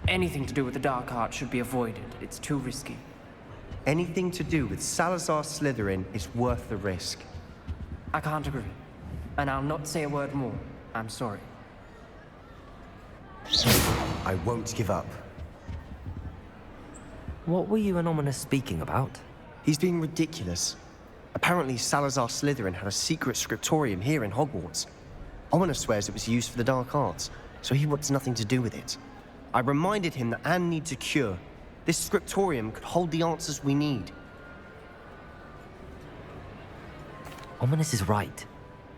Anything to do with the dark art should be avoided. It's too risky. Anything to do with Salazar Slytherin is worth the risk. I can't agree. And I'll not say a word more. I'm sorry. I won't give up. What were you and Ominous speaking about? He's being ridiculous. Apparently, Salazar Slytherin had a secret scriptorium here in Hogwarts. Ominous swears it was used for the dark arts, so he wants nothing to do with it. I reminded him that Anne needs a cure. This scriptorium could hold the answers we need. Ominous is right.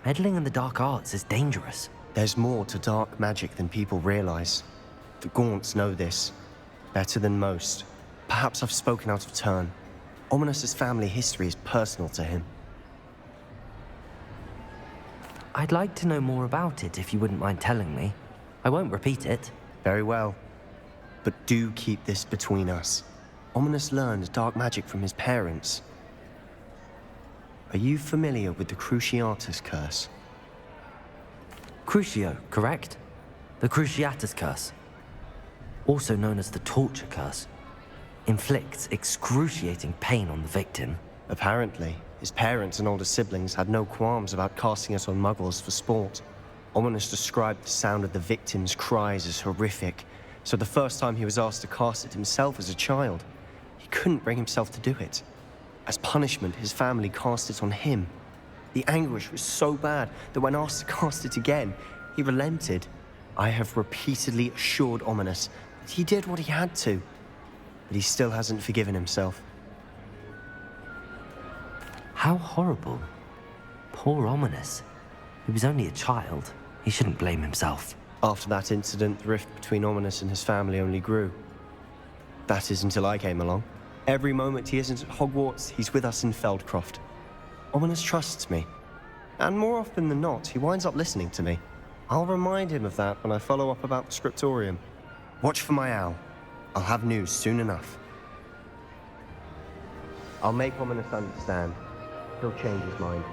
Meddling in the dark arts is dangerous. There's more to dark magic than people realize. The Gaunts know this better than most. Perhaps I've spoken out of turn. Ominous's family history is personal to him. I'd like to know more about it if you wouldn't mind telling me. I won't repeat it. Very well. But do keep this between us. Ominous learned dark magic from his parents. Are you familiar with the Cruciatus Curse? Crucio, correct? The Cruciatus Curse. Also known as the Torture Curse. Inflicts excruciating pain on the victim. Apparently, his parents and older siblings had no qualms about casting it on muggles for sport. Ominous described the sound of the victim's cries as horrific, so the first time he was asked to cast it himself as a child, he couldn't bring himself to do it. As punishment, his family cast it on him. The anguish was so bad that when asked to cast it again, he relented. I have repeatedly assured Ominous that he did what he had to, but he still hasn't forgiven himself. How horrible. Poor Ominous. He was only a child. He shouldn't blame himself. After that incident, the rift between Ominous and his family only grew. That is until I came along. Every moment he isn't at Hogwarts, he's with us in Feldcroft. Ominous trusts me. And more often than not, he winds up listening to me. I'll remind him of that when I follow up about the scriptorium. Watch for my owl. I'll have news soon enough. I'll make Ominous understand. He'll change his mind.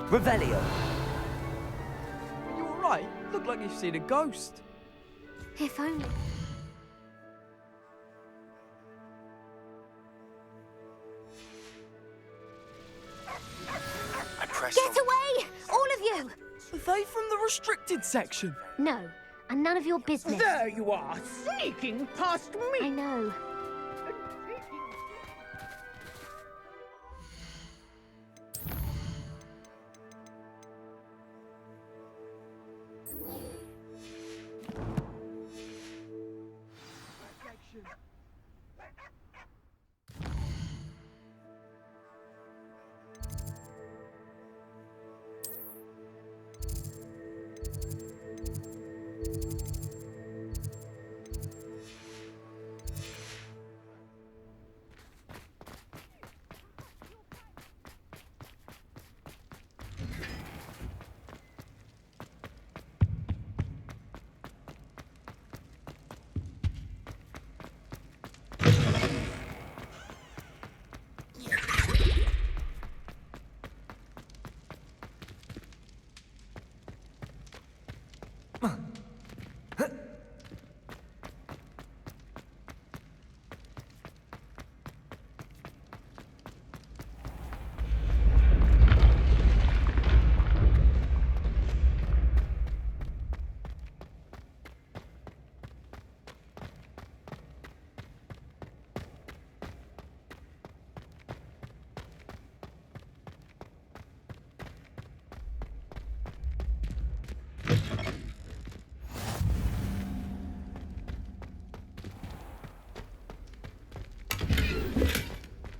Revelio. You alright? Look like you've seen a ghost. If only. Get away! All of you! Are they from the restricted section? No, and none of your business. There you are, sneaking past I me! know.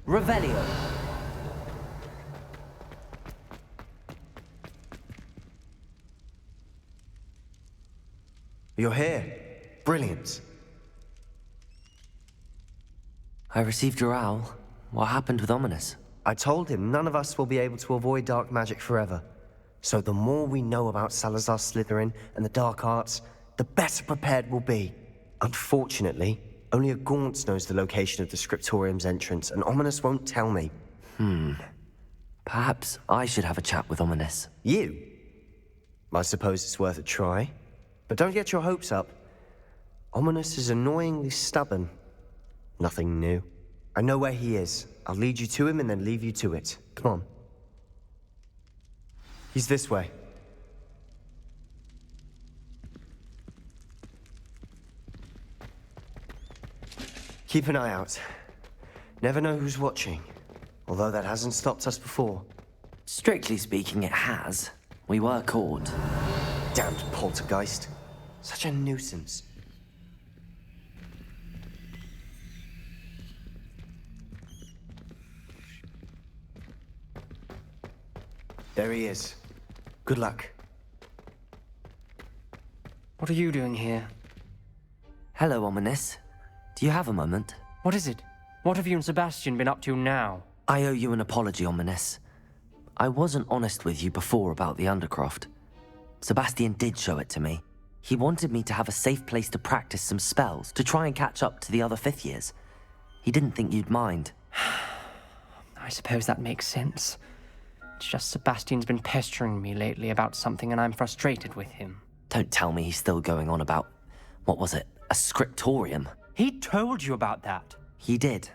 Revelio. You're here. Brilliant. I received your owl. What happened with Ominous? I told him none of us will be able to avoid dark magic forever. So the more we know about Salazar Slytherin and the dark arts, the better prepared we'll be. Unfortunately, only a Gaunt knows the location of the Scriptorium's entrance, and Ominous won't tell me. Perhaps I should have a chat with Ominous. You? I suppose it's worth a try. But don't get your hopes up. Ominous is annoyingly stubborn. Nothing new. I know where he is. I'll lead you to him and then leave you to it. Come on. He's this way. Keep an eye out. Never know who's watching. Although that hasn't stopped us before. Strictly speaking, it has. We were caught. Damned poltergeist. Such a nuisance. There he is. Good luck. What are you doing here? Hello, Ominous. Do you have a moment? What is it? What have you and Sebastian been up to now? I owe you an apology, Ominous. I wasn't honest with you before about the Undercroft. Sebastian did show it to me. He wanted me to have a safe place to practice some spells, to try and catch up to the other fifth years. He didn't think you'd mind. I suppose that makes sense. It's just Sebastian's been pestering me lately about something and I'm frustrated with him. Don't tell me he's still going on about, what was it, a scriptorium? He told you about that. He did.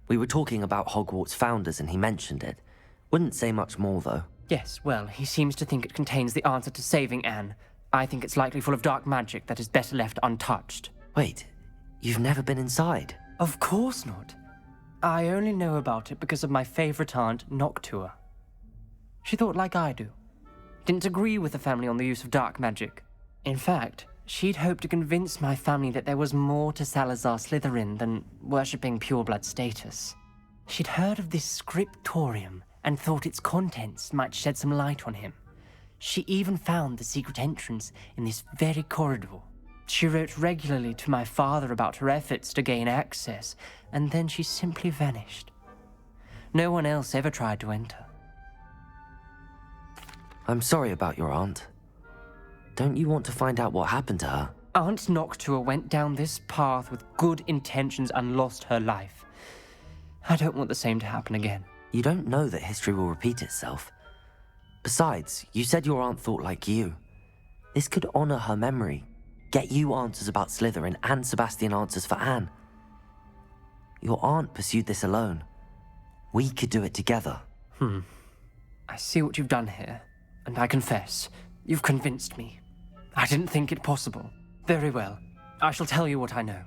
We were talking about Hogwarts founders and he mentioned it. Wouldn't say much more, though. Yes, well, he seems to think it contains the answer to saving Anne. I think it's likely full of dark magic that is better left untouched. Wait, you've never been inside? Of course not. I only know about it because of my favorite aunt, Noctua. She thought like I do. Didn't agree with the family on the use of dark magic. In fact, she'd hoped to convince my family that there was more to Salazar Slytherin than worshipping pureblood status. She'd heard of this scriptorium and thought its contents might shed some light on him. She even found the secret entrance in this very corridor. She wrote regularly to my father about her efforts to gain access, and then she simply vanished. No one else ever tried to enter. I'm sorry about your aunt. Don't you want to find out what happened to her? Aunt Noctua went down this path with good intentions and lost her life. I don't want the same to happen again. You don't know that history will repeat itself. Besides, you said your aunt thought like you. This could honor her memory, get you answers about Slytherin and Sebastian answers for Anne. Your aunt pursued this alone. We could do it together. I see what you've done here, and I confess, you've convinced me. I didn't think it possible. Very well. I shall tell you what I know.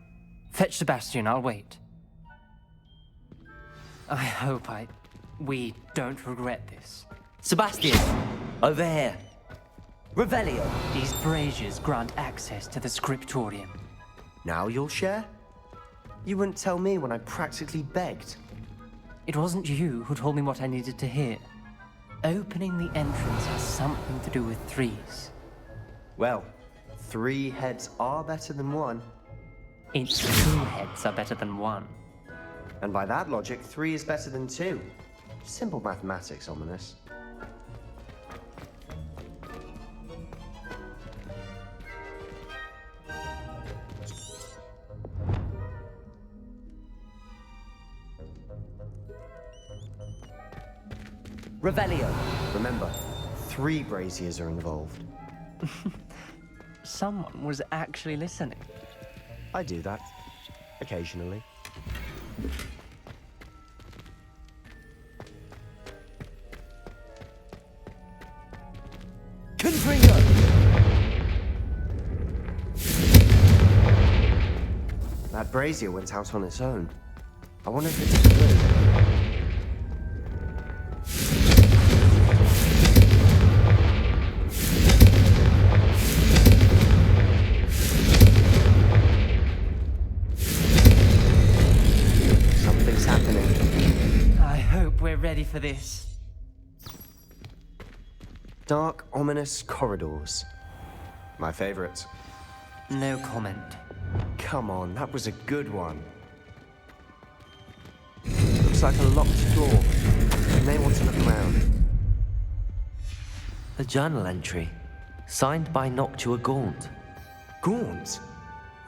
Fetch Sebastian, I'll wait. I hope we don't regret this. Sebastian! Over here! Revelio! These braziers grant access to the scriptorium. Now you'll share? You wouldn't tell me when I practically begged. It wasn't you who told me what I needed to hear. Opening the entrance has something to do with threes. Well, 3 heads are better than 1. It's 2 heads are better than 1. And by that logic, 3 is better than 2. Simple mathematics, Ominous. Revelio! Remember, 3 braziers are involved. Someone was actually listening. I do that. Occasionally. Confringo! That brazier went out on its own. I wonder if it's blue. Something's happening. I hope we're ready for this. Dark, ominous corridors. My favorite. No comment. Come on, that was a good one. Looks like a locked door. You may want to look around. A journal entry, signed by Noctua Gaunt. Gaunt?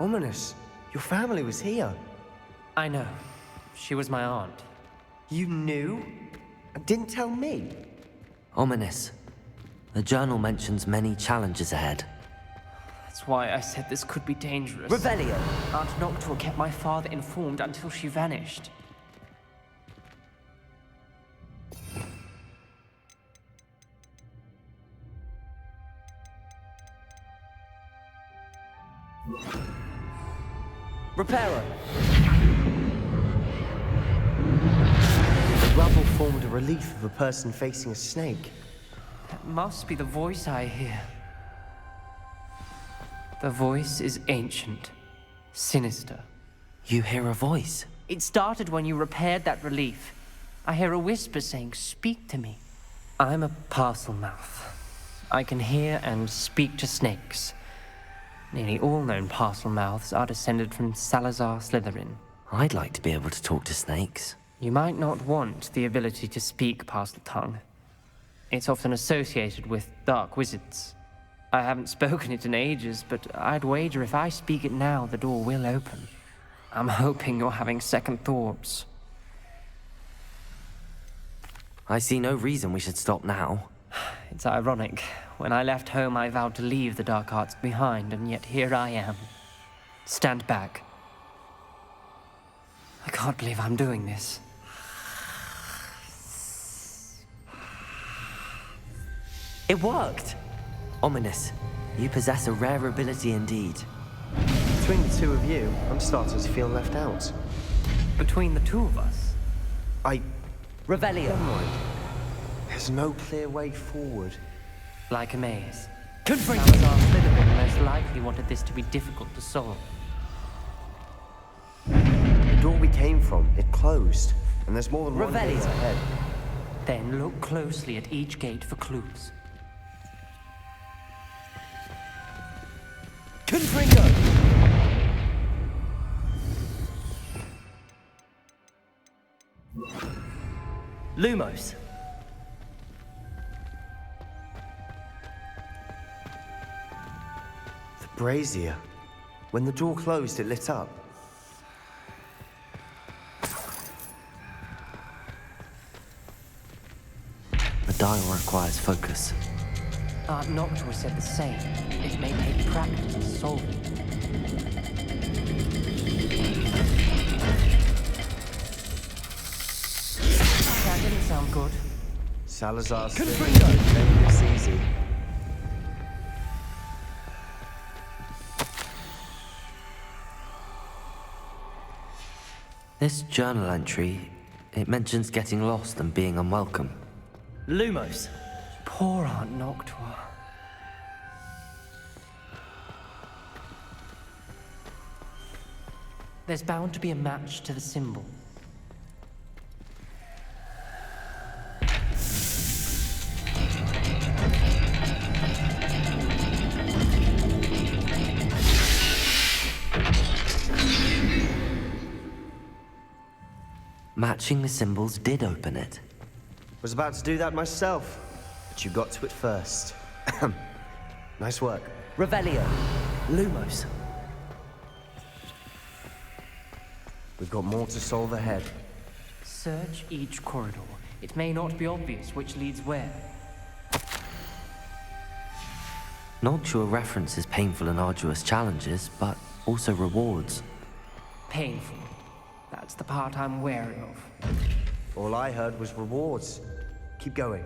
Ominous. Your family was here. I know. She was my aunt. You knew? And didn't tell me? Ominous. The journal mentions many challenges ahead. That's why I said this could be dangerous. Revelio! Aunt Noctua kept my father informed until she vanished. Reparo! The rubble formed a relief of a person facing a snake. That must be the voice I hear. The voice is ancient, sinister. You hear a voice? It started when you repaired that relief. I hear a whisper saying, "Speak to me." I'm a parcel mouth. I can hear and speak to snakes. Nearly all known parcel mouths are descended from Salazar Slytherin. I'd like to be able to talk to snakes. You might not want the ability to speak parcel tongue. It's often associated with dark wizards. I haven't spoken it in ages, but I'd wager if I speak it now, the door will open. I'm hoping you're having second thoughts. I see no reason we should stop now. It's ironic. When I left home, I vowed to leave the dark arts behind, and yet here I am. Stand back. I can't believe I'm doing this. It worked! Ominous, you possess a rare ability indeed. Between the two of you, I'm starting to feel left out. Between the two of us, Revelio! Never mind. There's no clear way forward. like a maze. Salazar Slytherin most likely wanted this to be difficult to solve. The door we came from, it closed. And there's more than one Revelio. gate ahead. Then look closely at each gate for clues. Confringo! Lumos. The brazier. When the door closed, it lit up. The dial requires focus. Aunt Noctua said the same. It may take practice to solve it. That didn't sound good. Salazar Confringo! made this easy. This journal entry, it mentions getting lost and being unwelcome. Lumos. Poor Aunt Noctua. There's bound to be a match to the symbol. Matching the symbols did open it. Was about to do that myself, but you got to it first. Nice work. Revelio. Lumos. We've got more to solve ahead. Search each corridor. It may not be obvious which leads where. Noctua references painful and arduous challenges, but also rewards. Painful. That's the part I'm wary of. All I heard was rewards. Keep going.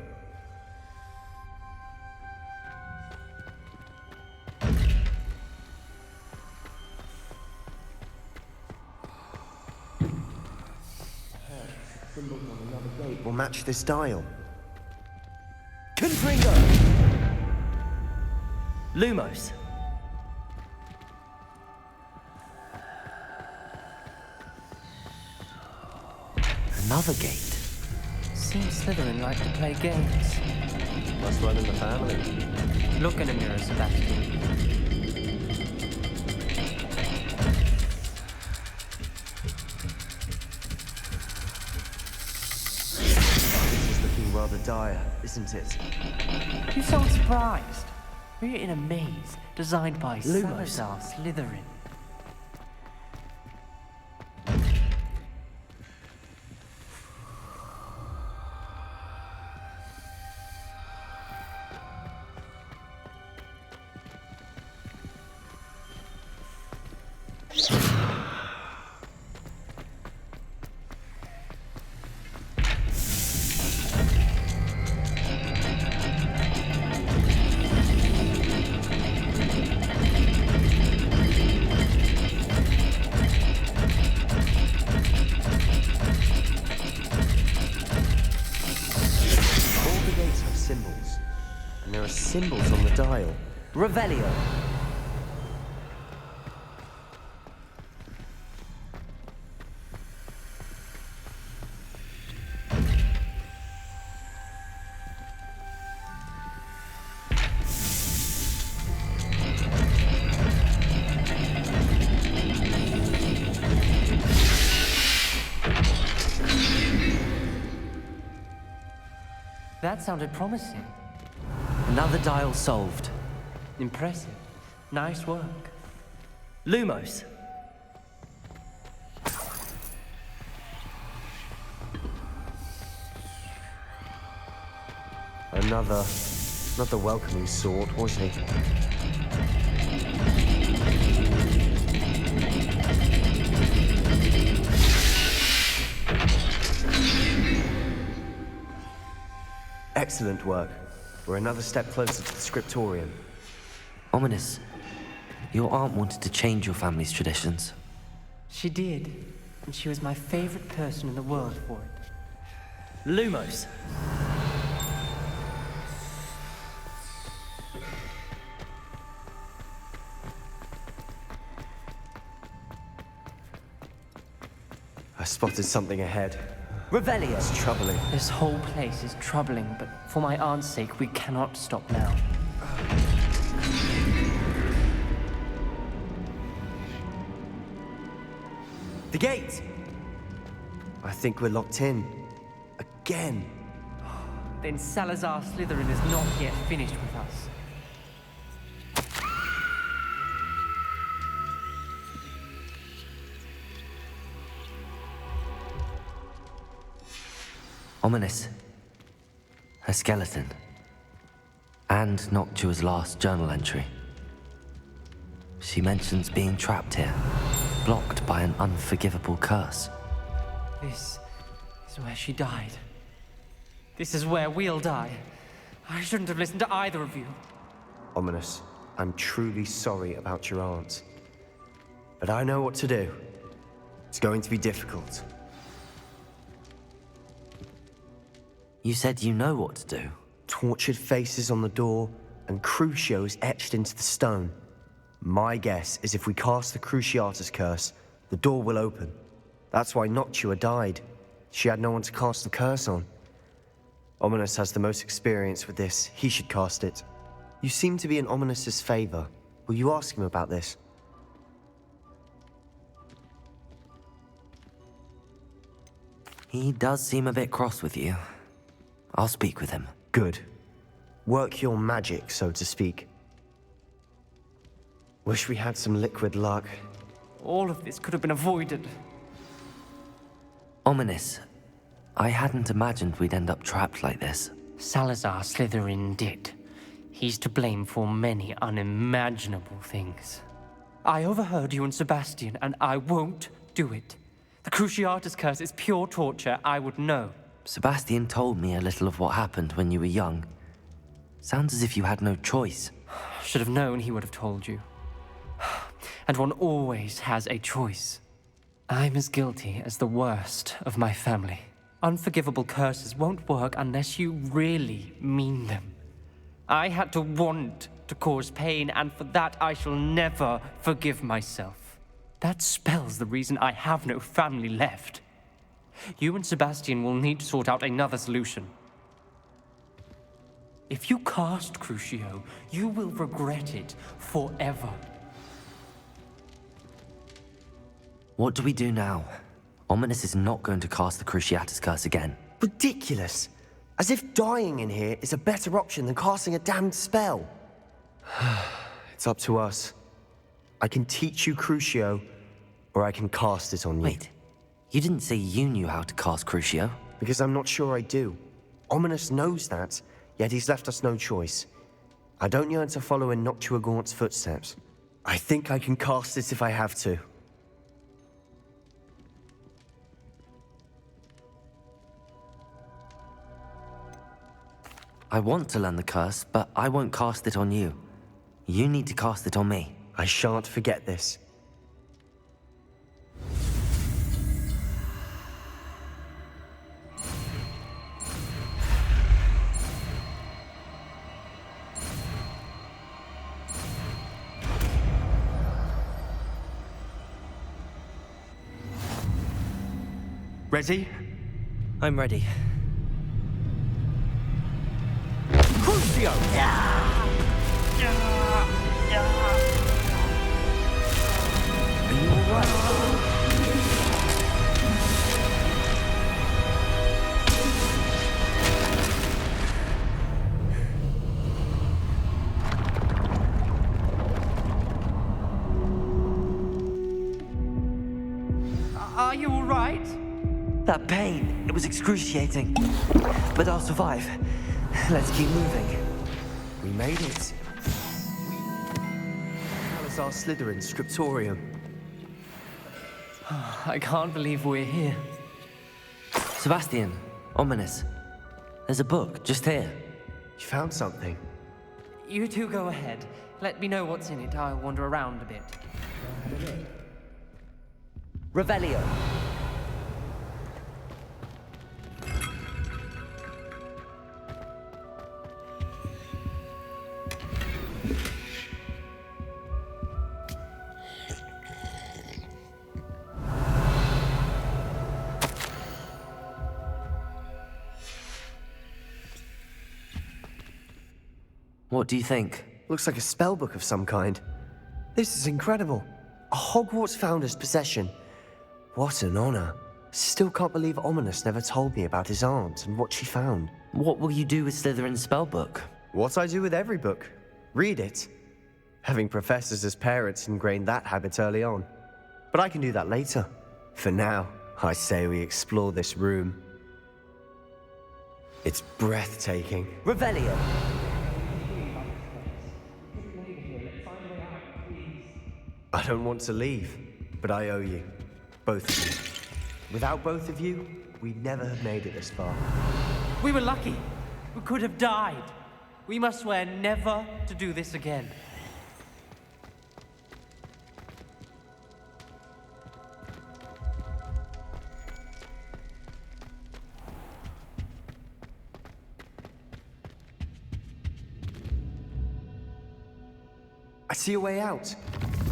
Symbols on another gate will match this dial. Confringo! Lumos. Another gate. Seems Slytherin like to play games. Must run in the family. Look in a mirror, Sebastian. isn't it? You sound surprised. We're in a maze designed by Lumos. Salazar Slytherin. All the gates have symbols, and there are symbols on the dial. Revelio. That sounded promising. Another dial solved. Impressive. Nice work. Lumos. Another welcoming sort, was he? Excellent work. We're another step closer to the scriptorium. Ominous. Your aunt wanted to change your family's traditions. She did, and she was my favorite person in the world for it. Lumos. I spotted something ahead. Revelio. It's troubling. This whole place is troubling, but for my aunt's sake, we cannot stop now. The gate! I think we're locked in. Again. Then Salazar Slytherin is not yet finished with us. Ominous. Her skeleton. And Noctua's last journal entry. She mentions being trapped here, blocked by an unforgivable curse. This is where she died. This is where we'll die. I shouldn't have listened to either of you. Ominous, I'm truly sorry about your aunt. But I know what to do. It's going to be difficult. You said you know what to do. Tortured faces on the door, and Crucios etched into the stone. My guess is if we cast the Cruciatus curse, the door will open. That's why Noctua died. She had no one to cast the curse on. Ominous has the most experience with this. He should cast it. You seem to be in Ominous's favor. Will you ask him about this? He does seem a bit cross with you. I'll speak with him. Good. Work your magic, so to speak. Wish we had some liquid luck. All of this could have been avoided. Ominous. I hadn't imagined we'd end up trapped like this. Salazar Slytherin did. He's to blame for many unimaginable things. I overheard you and Sebastian, and I won't do it. The Cruciatus curse is pure torture, I would know. Sebastian told me a little of what happened when you were young. Sounds as if you had no choice. Should have known he would have told you. And one always has a choice. I'm as guilty as the worst of my family. Unforgivable curses won't work unless you really mean them. I had to want to cause pain, and for that I shall never forgive myself. That spells the reason I have no family left. You and Sebastian will need to sort out another solution. If you cast Crucio, you will regret it forever. What do we do now? Ominous is not going to cast the Cruciatus curse again. Ridiculous! As if dying in here is a better option than casting a damned spell. It's up to us. I can teach you Crucio, or I can cast it on you. Wait, you didn't say you knew how to cast Crucio? Because I'm not sure I do. Ominous knows that, yet he's left us no choice. I don't yearn to follow in Noctua Gaunt's footsteps. I think I can cast it if I have to. I want to learn the curse, but I won't cast it on you. You need to cast it on me. I shan't forget this. Ready? I'm ready. Crucio! Are you alright? Are you all right? That pain, it was excruciating. But I'll survive. Let's keep moving. We made it. Salazar Slytherin's scriptorium. I can't believe we're here. Sebastian, ominous. There's a book just here. You found something. You two go ahead. Let me know what's in it. I'll wander around a bit. Revelio. What do you think? Looks like a spellbook of some kind. This is incredible. A Hogwarts founder's possession. What an honor. Still can't believe Ominous never told me about his aunt and what she found. What will you do with Slytherin's spellbook? What I do with every book. Read it. Having professors as parents ingrained that habit early on. But I can do that later. For now, I say we explore this room. It's breathtaking. Revelio. I don't want to leave, but I owe you. Both of you. Without both of you, we'd never have made it this far. We were lucky. We could have died. We must swear never to do this again. I see a way out.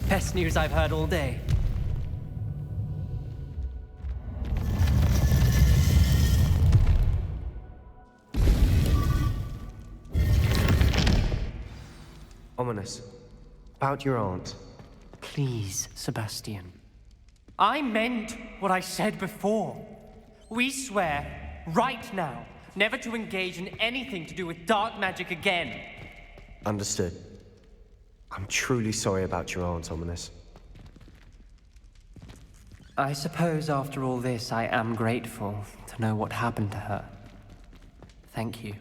Best news I've heard all day. Ominous. About your aunt. Please, Sebastian. I meant what I said before. We swear, right now, never to engage in anything to do with dark magic again. Understood. I'm truly sorry about your aunt, Ominous. I suppose after all this, I am grateful to know what happened to her. Thank you.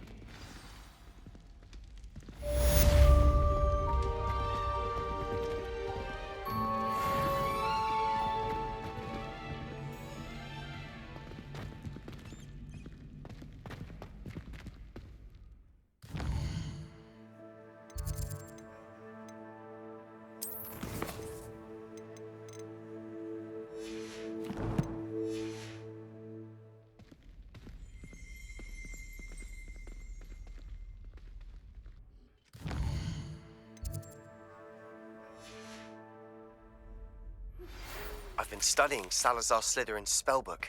I've been studying Salazar Slytherin's spellbook.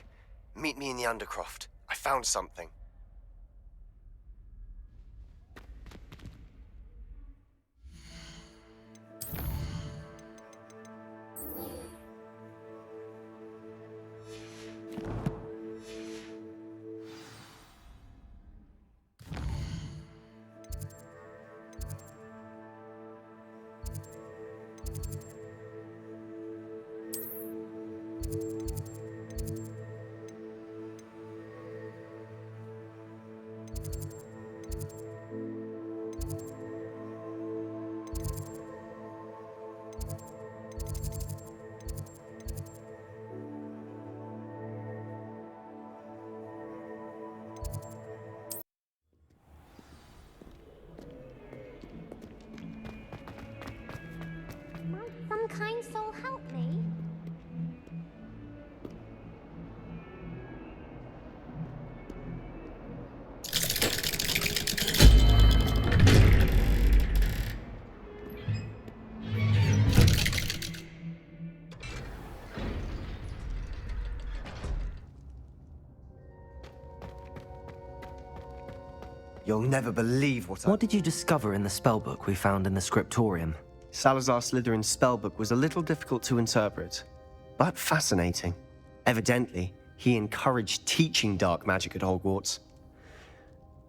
Meet me in the Undercroft. I found something. You'll never believe What did you discover in the spellbook we found in the scriptorium? Salazar Slytherin's spellbook was a little difficult to interpret, but fascinating. Evidently, he encouraged teaching dark magic at Hogwarts.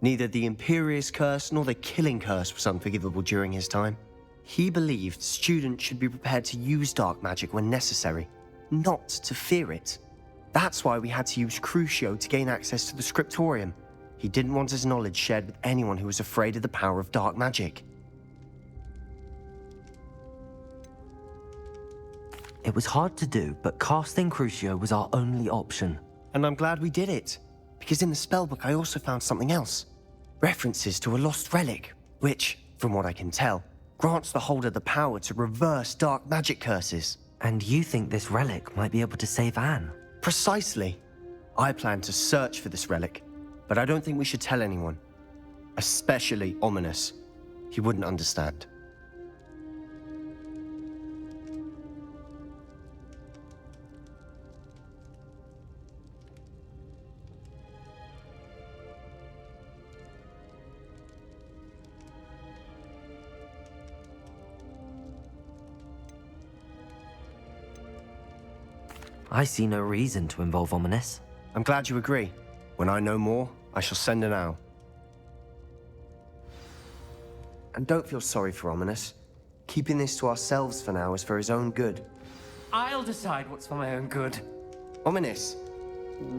Neither the Imperious Curse nor the Killing Curse was unforgivable during his time. He believed students should be prepared to use dark magic when necessary, not to fear it. That's why we had to use Crucio to gain access to the scriptorium. He didn't want his knowledge shared with anyone who was afraid of the power of dark magic. It was hard to do, but casting Crucio was our only option. And I'm glad we did it, because in the spellbook I also found something else. References to a lost relic, which, from what I can tell, grants the holder the power to reverse dark magic curses. And you think this relic might be able to save Anne? Precisely. I plan to search for this relic, but I don't think we should tell anyone. Especially Ominous. He wouldn't understand. I see no reason to involve Ominous. I'm glad you agree. When I know more, I shall send an owl. And don't feel sorry for Ominous. Keeping this to ourselves for now is for his own good. I'll decide what's for my own good. Ominous,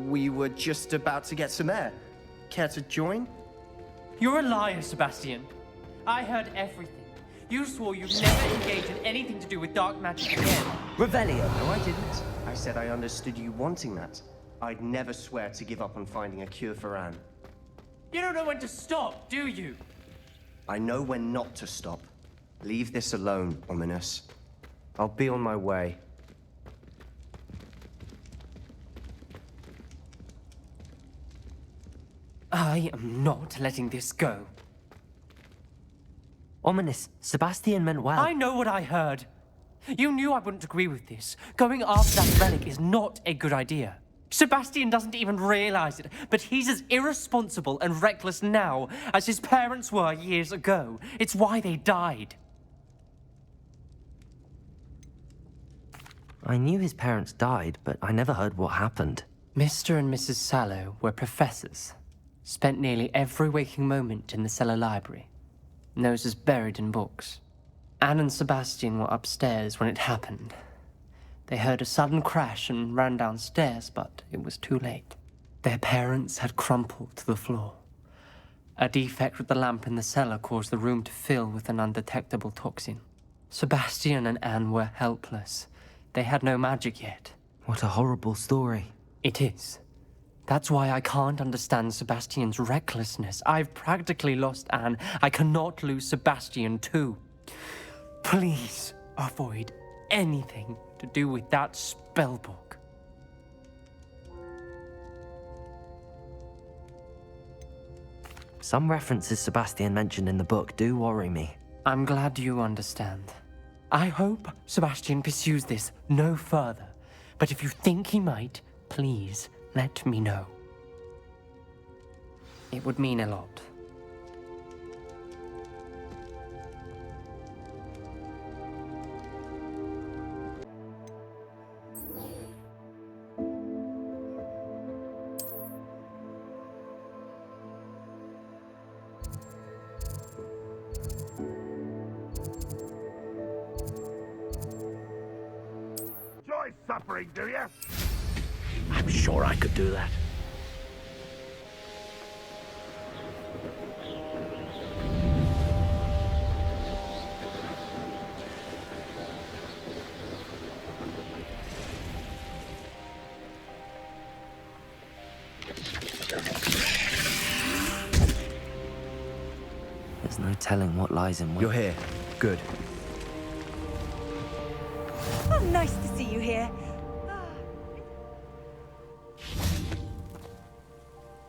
we were just about to get some air. Care to join? You're a liar, Sebastian. I heard everything. You swore you'd never engage in anything to do with dark magic again. Revelio! No, I didn't. I said I understood you wanting that. I'd never swear to give up on finding a cure for Anne. You don't know when to stop, do you? I know when not to stop. Leave this alone, Ominous. I'll be on my way. I am not letting this go. Ominous, Sebastian meant well. I know what I heard. You knew I wouldn't agree with this. Going after that relic is not a good idea. Sebastian doesn't even realize it, but he's as irresponsible and reckless now as his parents were years ago. It's why they died. I knew his parents died, but I never heard what happened. Mr. and Mrs. Sallow were professors. Spent nearly every waking moment in the cellar library. Noses buried in books. Anne and Sebastian were upstairs when it happened. They heard a sudden crash and ran downstairs, but it was too late. Their parents had crumpled to the floor. A defect with the lamp in the cellar caused the room to fill with an undetectable toxin. Sebastian and Anne were helpless. They had no magic yet. What a horrible story. It is. That's why I can't understand Sebastian's recklessness. I've practically lost Anne. I cannot lose Sebastian too. Please avoid anything to do with that spellbook. Some references Sebastian mentioned in the book do worry me. I'm glad you understand. I hope Sebastian pursues this no further. But if you think he might, please let me know. It would mean a lot. Enjoy suffering, do you? I'm sure I could do that. There's no telling what lies in wait. You're here. Good. Oh, nice to see you here.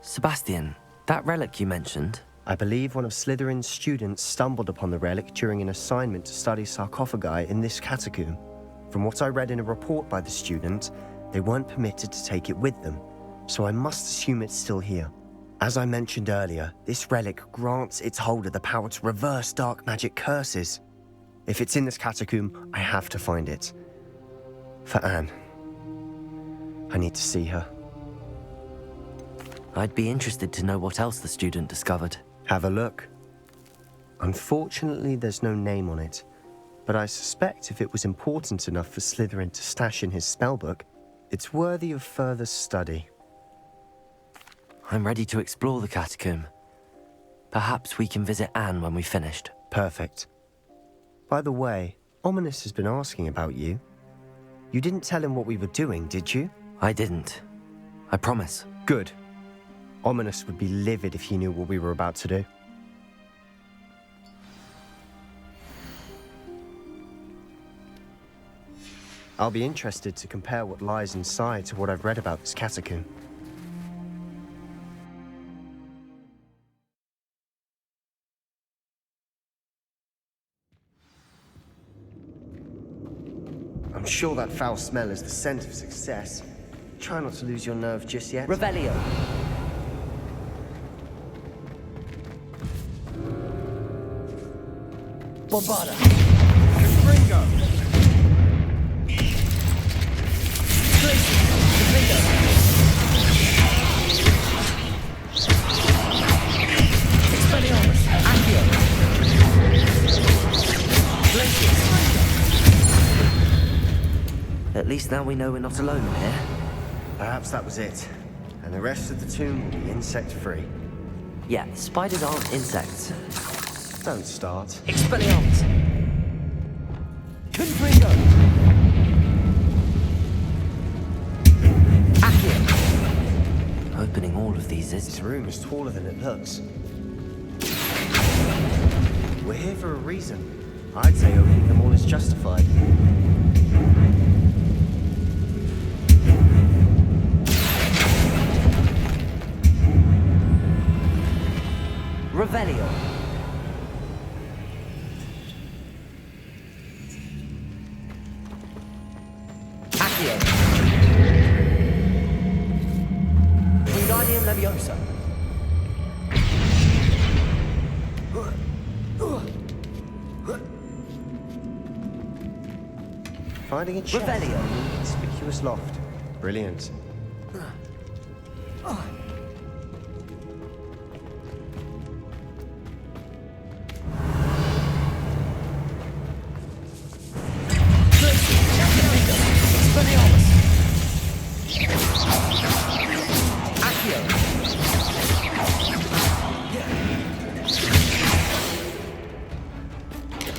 Sebastian, that relic you mentioned, I believe one of Slytherin's students stumbled upon the relic during an assignment to study sarcophagi in this catacomb. From what I read in a report by the student, they weren't permitted to take it with them, so I must assume it's still here. As I mentioned earlier, this relic grants its holder the power to reverse dark magic curses. If it's in this catacomb, I have to find it. For Anne. I need to see her. I'd be interested to know what else the student discovered. Have a look. Unfortunately, there's no name on it, but I suspect if it was important enough for Slytherin to stash in his spellbook, it's worthy of further study. I'm ready to explore the catacomb. Perhaps we can visit Anne when we've finished. Perfect. By the way, Ominous has been asking about you. You didn't tell him what we were doing, did you? I didn't. I promise. Good. Ominous would be livid if he knew what we were about to do. I'll be interested to compare what lies inside to what I've read about this catacomb. I'm sure that foul smell is the scent of success. Try not to lose your nerve just yet. Revelio. Bombada. Ringo. Expelliarmus. Accio. At least now we know we're not alone in here. Perhaps that was it. And the rest of the tomb will be insect-free. Yeah, spiders aren't insects. Don't start. Expelliarmus. Confringo. Accio. Opening all of these This is... room is taller than it looks. We're here for a reason. I'd say opening them all is justified. Revelio. Accio. Wingardium Leviosa. Finding a chest Revelio. in an inconspicuous loft. Brilliant. Expelliarmus. Accio.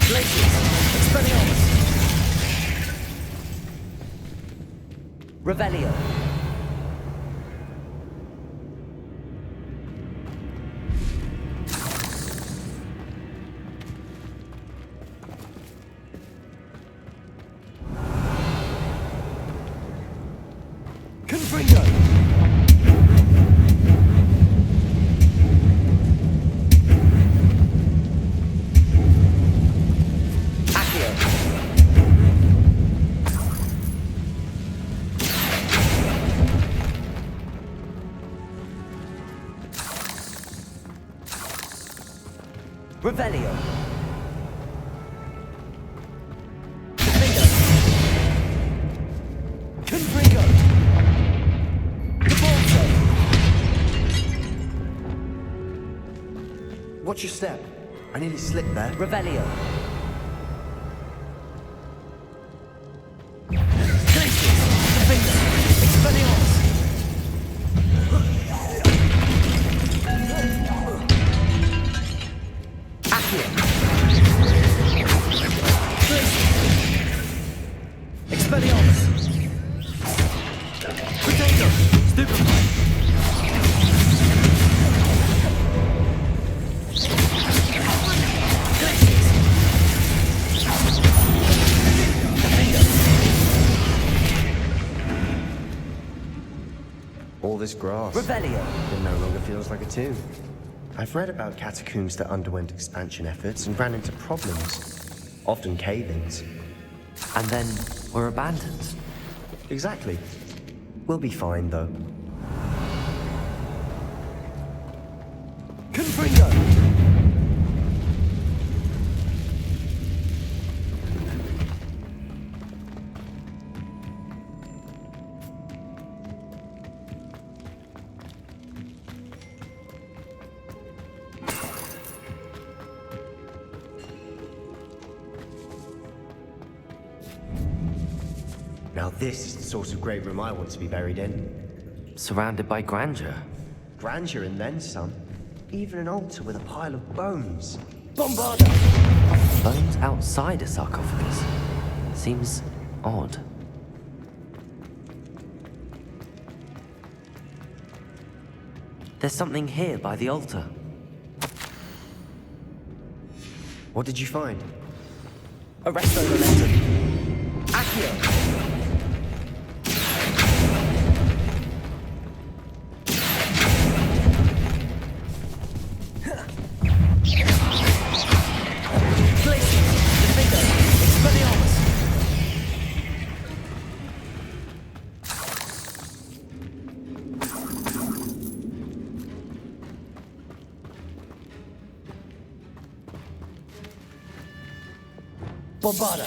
Glacius. Expelliarmus. Revelio. Confringo. Accio. Revelio. Confringo. Confringo. Devolto. Watch your step. I nearly slipped there. Revelio. Glacius. Confringo. Expelliarmus. Accio. Expelliarmus. Potato. Stupefy. All this grass. Revelio. It no longer feels like a tomb. I've read about catacombs that underwent expansion efforts and ran into problems. Often cave-ins. And then we're abandoned. Exactly. We'll be fine, though. Now this is the sort of great room I want to be buried in. Surrounded by grandeur. Grandeur and then some. Even an altar with a pile of bones. Bombarda! Bones outside a sarcophagus. Seems odd. There's something here by the altar. What did you find? Arresto momentum. Accio! Bombarda!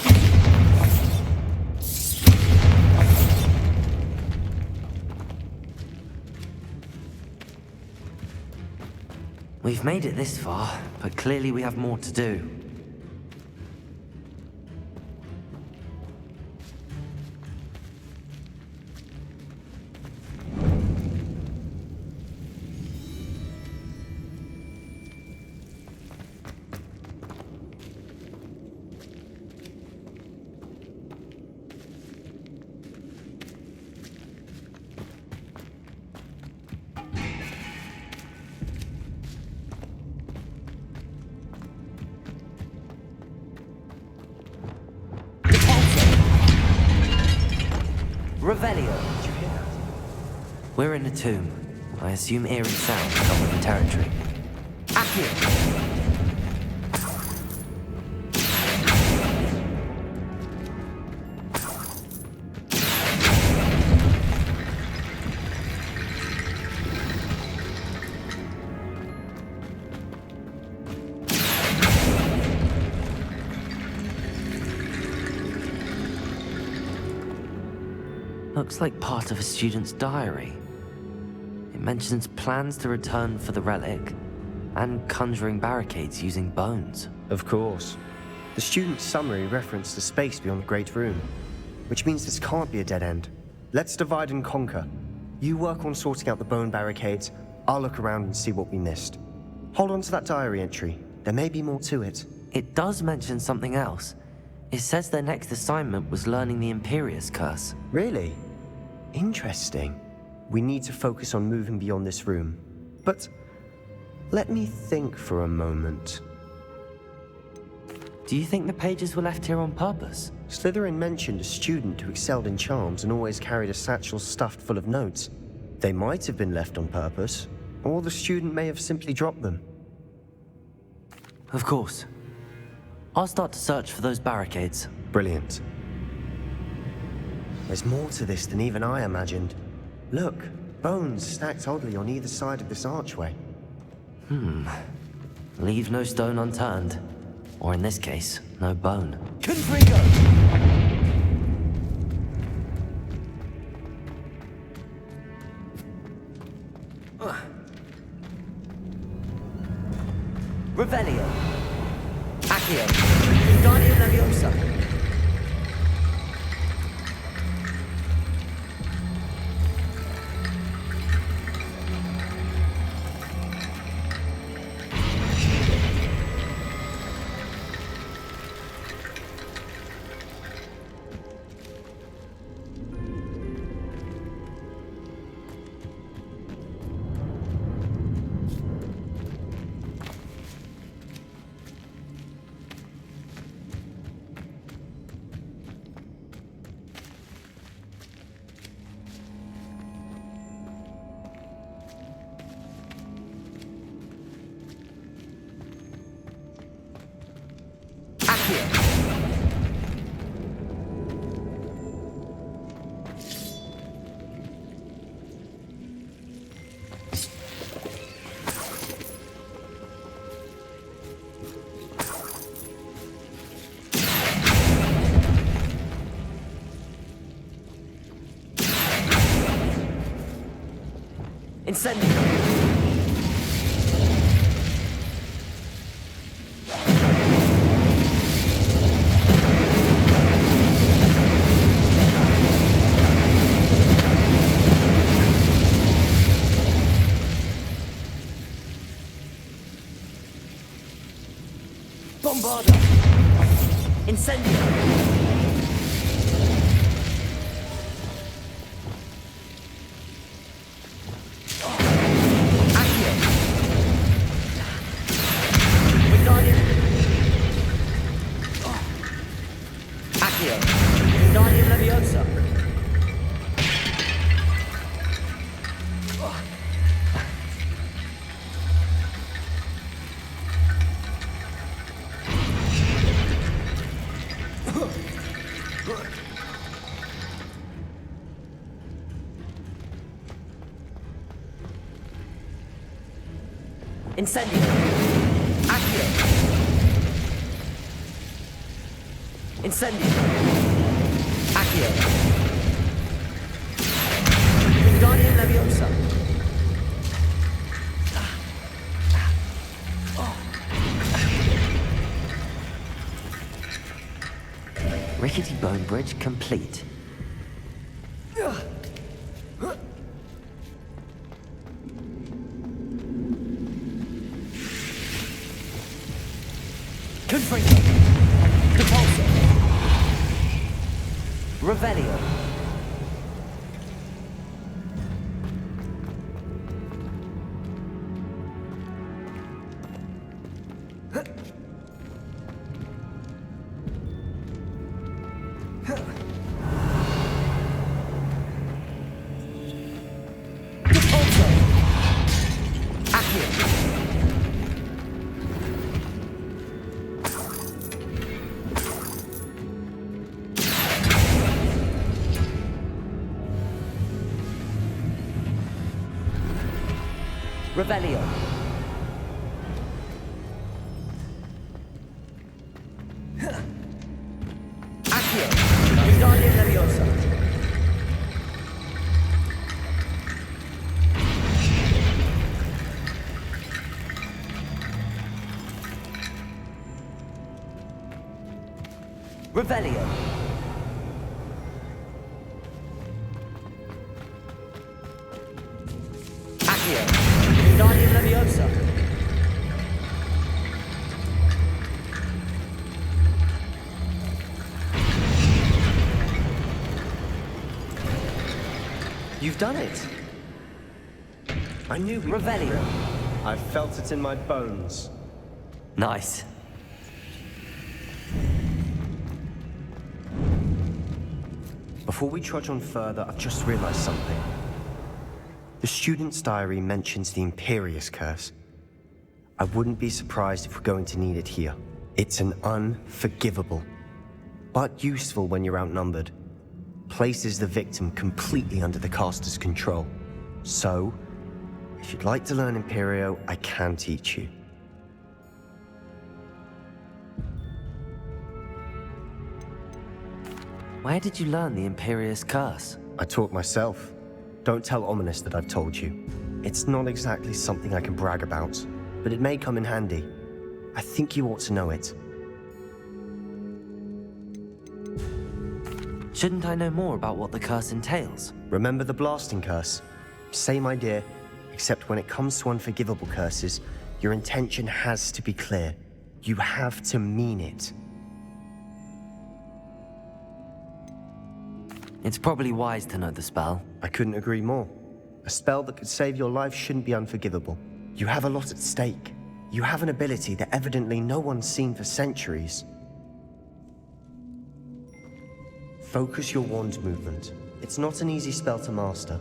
We've made it this far, but clearly we have more to do. Revelio. Did you hear that? We're in a tomb. I assume eerie sounds cover the territory. Accio! Looks like part of a student's diary. It mentions plans to return for the relic and conjuring barricades using bones. Of course. The student's summary referenced the space beyond the Great Room, which means this can't be a dead end. Let's divide and conquer. You work on sorting out the bone barricades, I'll look around and see what we missed. Hold on to that diary entry. There may be more to it. It does mention something else. It says their next assignment was learning the Imperius Curse. Really? Interesting. We need to focus on moving beyond this room. But let me think for a moment. Do you think the pages were left here on purpose? Slytherin mentioned a student who excelled in charms and always carried a satchel stuffed full of notes. They might have been left on purpose, or the student may have simply dropped them. Of course. I'll start to search for those barricades. Brilliant. There's more to this than even I imagined. Look, bones stacked oddly on either side of this archway. Leave no stone unturned. Or in this case, no bone. Confringo! Revelio. Accio. Guardian Leviosa. Incendio! Incendio! Incendio! Accio! Incendio! Accio! Wingardium Leviosa! Rickety Bone Bridge complete. Confringo! Depulso! Revelio! Depulso! Accio! Revelio. Accio. Wingardium Leviosa. Revelio. Accio. Wingardium Leviosa. You've done it. I knew we Revelio. I felt it in my bones. Nice. Before we trudge on further, I've just realized something. The student's diary mentions the Imperious Curse. I wouldn't be surprised if we're going to need it here. It's an unforgivable, but useful when you're outnumbered. Places the victim completely under the caster's control. So, if you'd like to learn Imperio, I can teach you. Where did you learn the Imperious Curse? I taught myself. Don't tell Ominous that I've told you. It's not exactly something I can brag about, but it may come in handy. I think you ought to know it. Shouldn't I know more about what the curse entails? Remember the blasting curse? Same idea, except when it comes to unforgivable curses, your intention has to be clear. You have to mean it. It's probably wise to know the spell. I couldn't agree more. A spell that could save your life shouldn't be unforgivable. You have a lot at stake. You have an ability that evidently no one's seen for centuries. Focus your wand's movement. It's not an easy spell to master.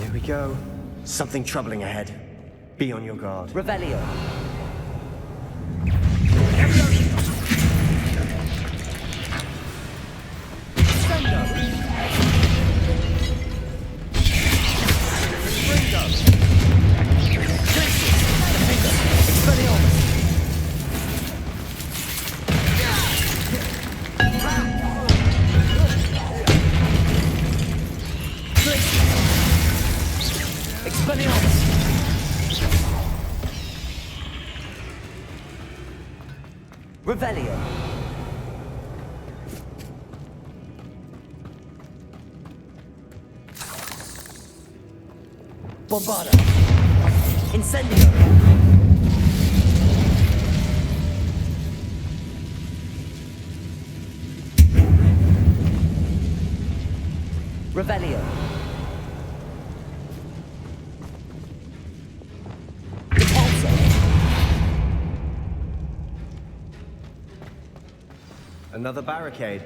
Here we go. Something troubling ahead. Be on your guard. Revelio. Revelio. Bombarda! Incendio! Revelio! Repulsor! Another barricade.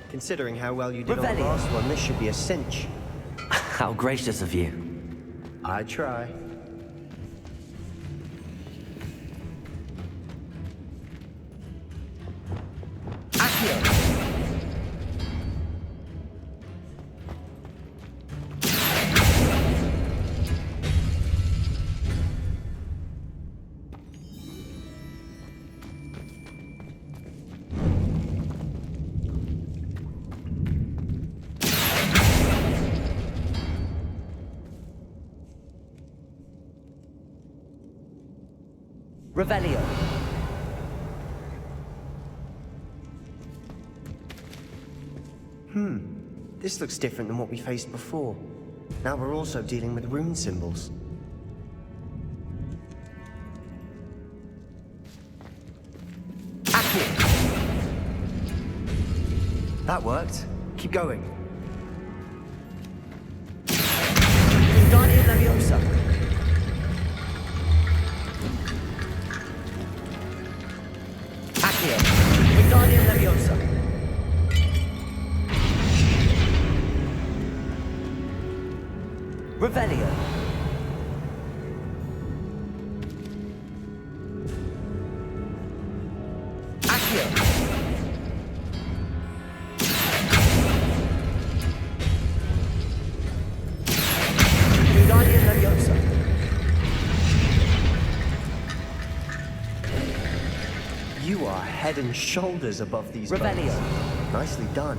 Considering how well you did on the Revelio. last one, this should be a cinch. How gracious of you. I try. Accio! Revelio. This looks different than what we faced before. Now we're also dealing with rune symbols. Accio. That worked. Keep going. Guardian Leviosa. Accio. Guardian Leviosa. Revelio. Accio. Guardian Leviosa. You are head and shoulders above these Revelio. boats. Nicely done.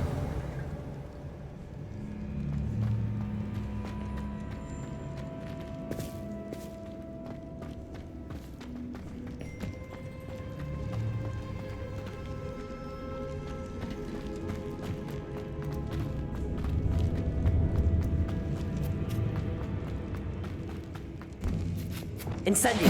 Incendio.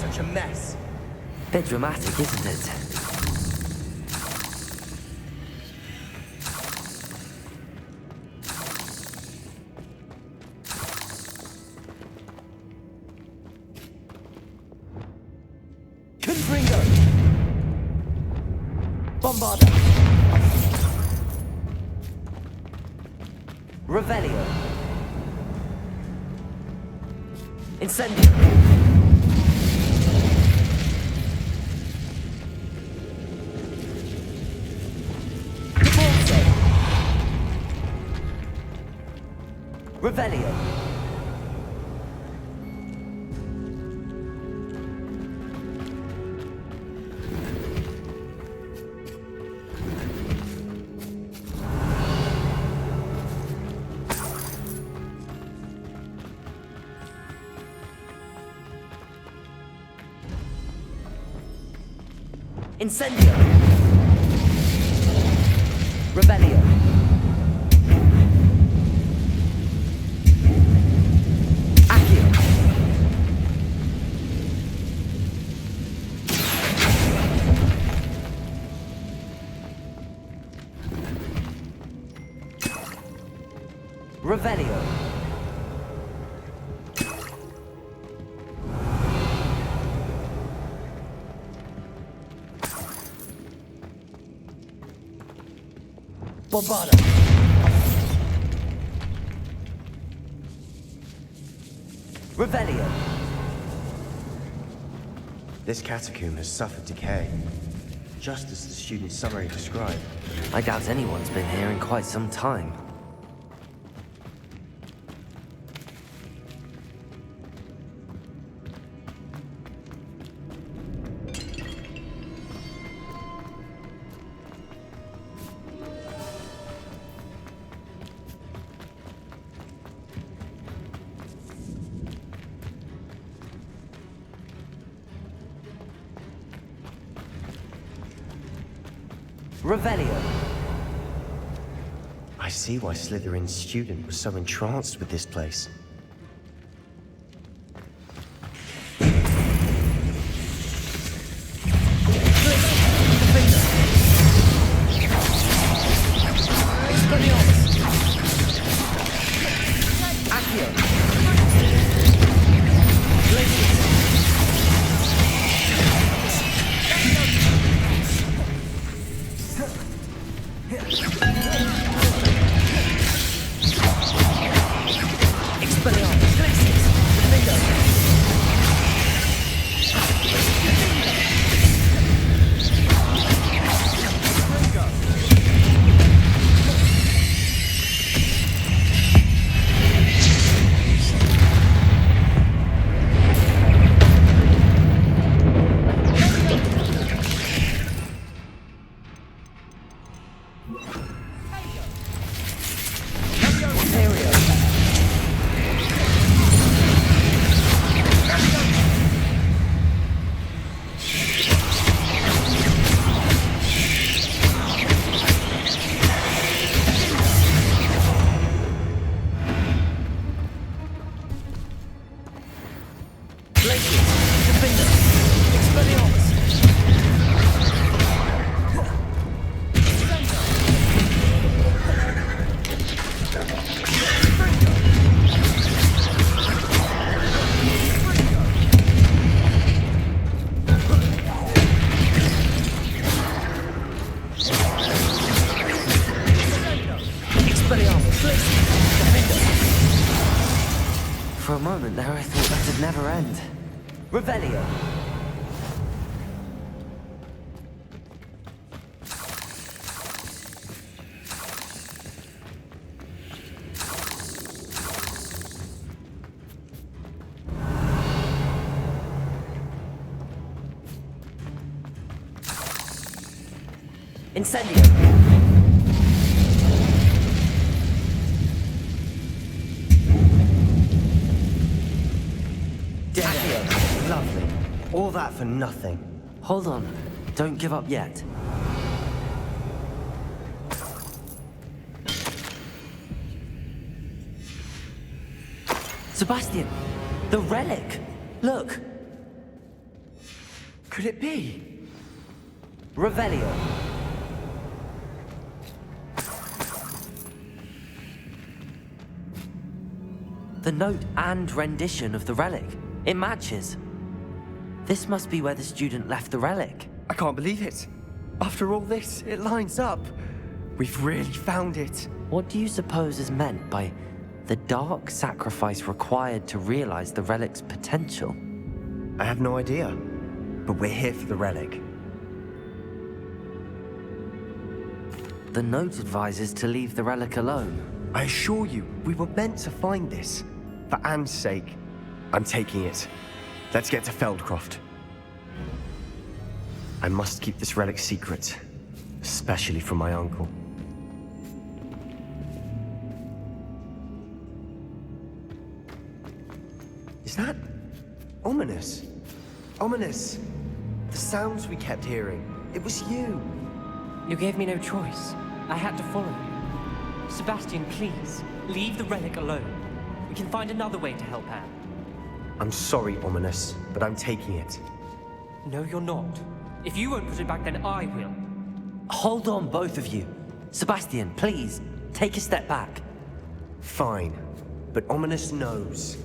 Such a mess. Bit dramatic, isn't it? Confringo! Bombarda! Revelio! Incendio! Revelio. Incendio. Revelio. Accio. Revelio. Bombada. Revelio. This catacomb has suffered decay, just as the student's summary described. I doubt anyone's been here in quite some time. Revelio. I see why Slytherin's student was so entranced with this place. For a moment there, I thought that would never end. Revelio. Incendio. Lovely. All that for nothing. Hold on. Don't give up yet. Sebastian! The relic! Look! Could it be? Revelio. The note and rendition of the relic. It matches. This must be where the student left the relic. I can't believe it. After all this, it lines up. We've really found it. What do you suppose is meant by the dark sacrifice required to realize the relic's potential? I have no idea. But we're here for the relic. The note advises to leave the relic alone. I assure you, we were meant to find this. For Anne's sake. I'm taking it. Let's get to Feldcroft. I must keep this relic secret. Especially from my uncle. Is that ominous? Ominous. The sounds we kept hearing. It was you. You gave me no choice. I had to follow you. Sebastian, please, leave the relic alone. We can find another way to help Anne. I'm sorry, Ominous, but I'm taking it. No, you're not. If you won't put it back, then I will. Hold on, both of you. Sebastian, please, take a step back. Fine, but Ominous knows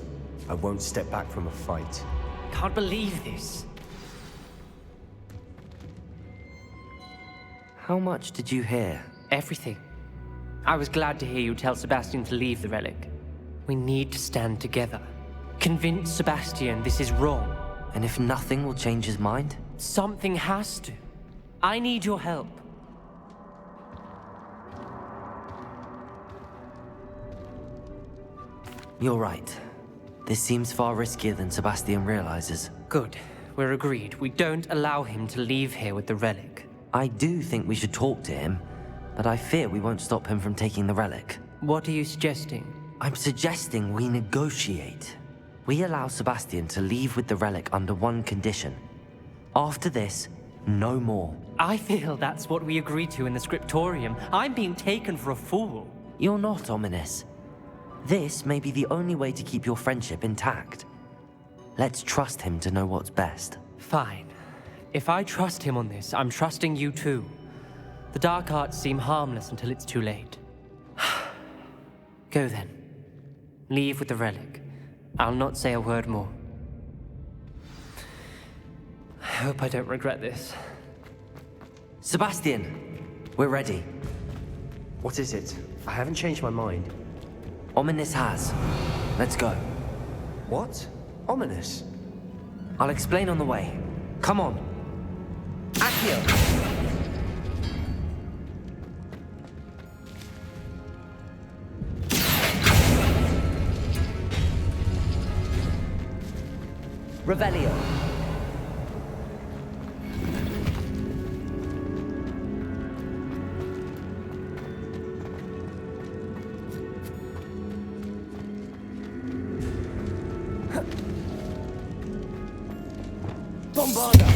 I won't step back from a fight. Can't believe this. How much did you hear? Everything. I was glad to hear you tell Sebastian to leave the relic. We need to stand together. Convince Sebastian this is wrong. And if nothing will change his mind? Something has to. I need your help. You're right. This seems far riskier than Sebastian realizes. Good. We're agreed. We don't allow him to leave here with the relic. I do think we should talk to him, but I fear we won't stop him from taking the relic. What are you suggesting? I'm suggesting we negotiate. We allow Sebastian to leave with the relic under one condition. After this, no more. I feel that's what we agreed to in the scriptorium. I'm being taken for a fool. You're not, Ominous. This may be the only way to keep your friendship intact. Let's trust him to know what's best. Fine. If I trust him on this, I'm trusting you too. The dark arts seem harmless until it's too late. Go then. Leave with the relic. I'll not say a word more. I hope I don't regret this. Sebastian, we're ready. What is it? I haven't changed my mind. Ominous has. Let's go. What? Ominous? I'll explain on the way. Come on. Accio! Revelio. Bombarda.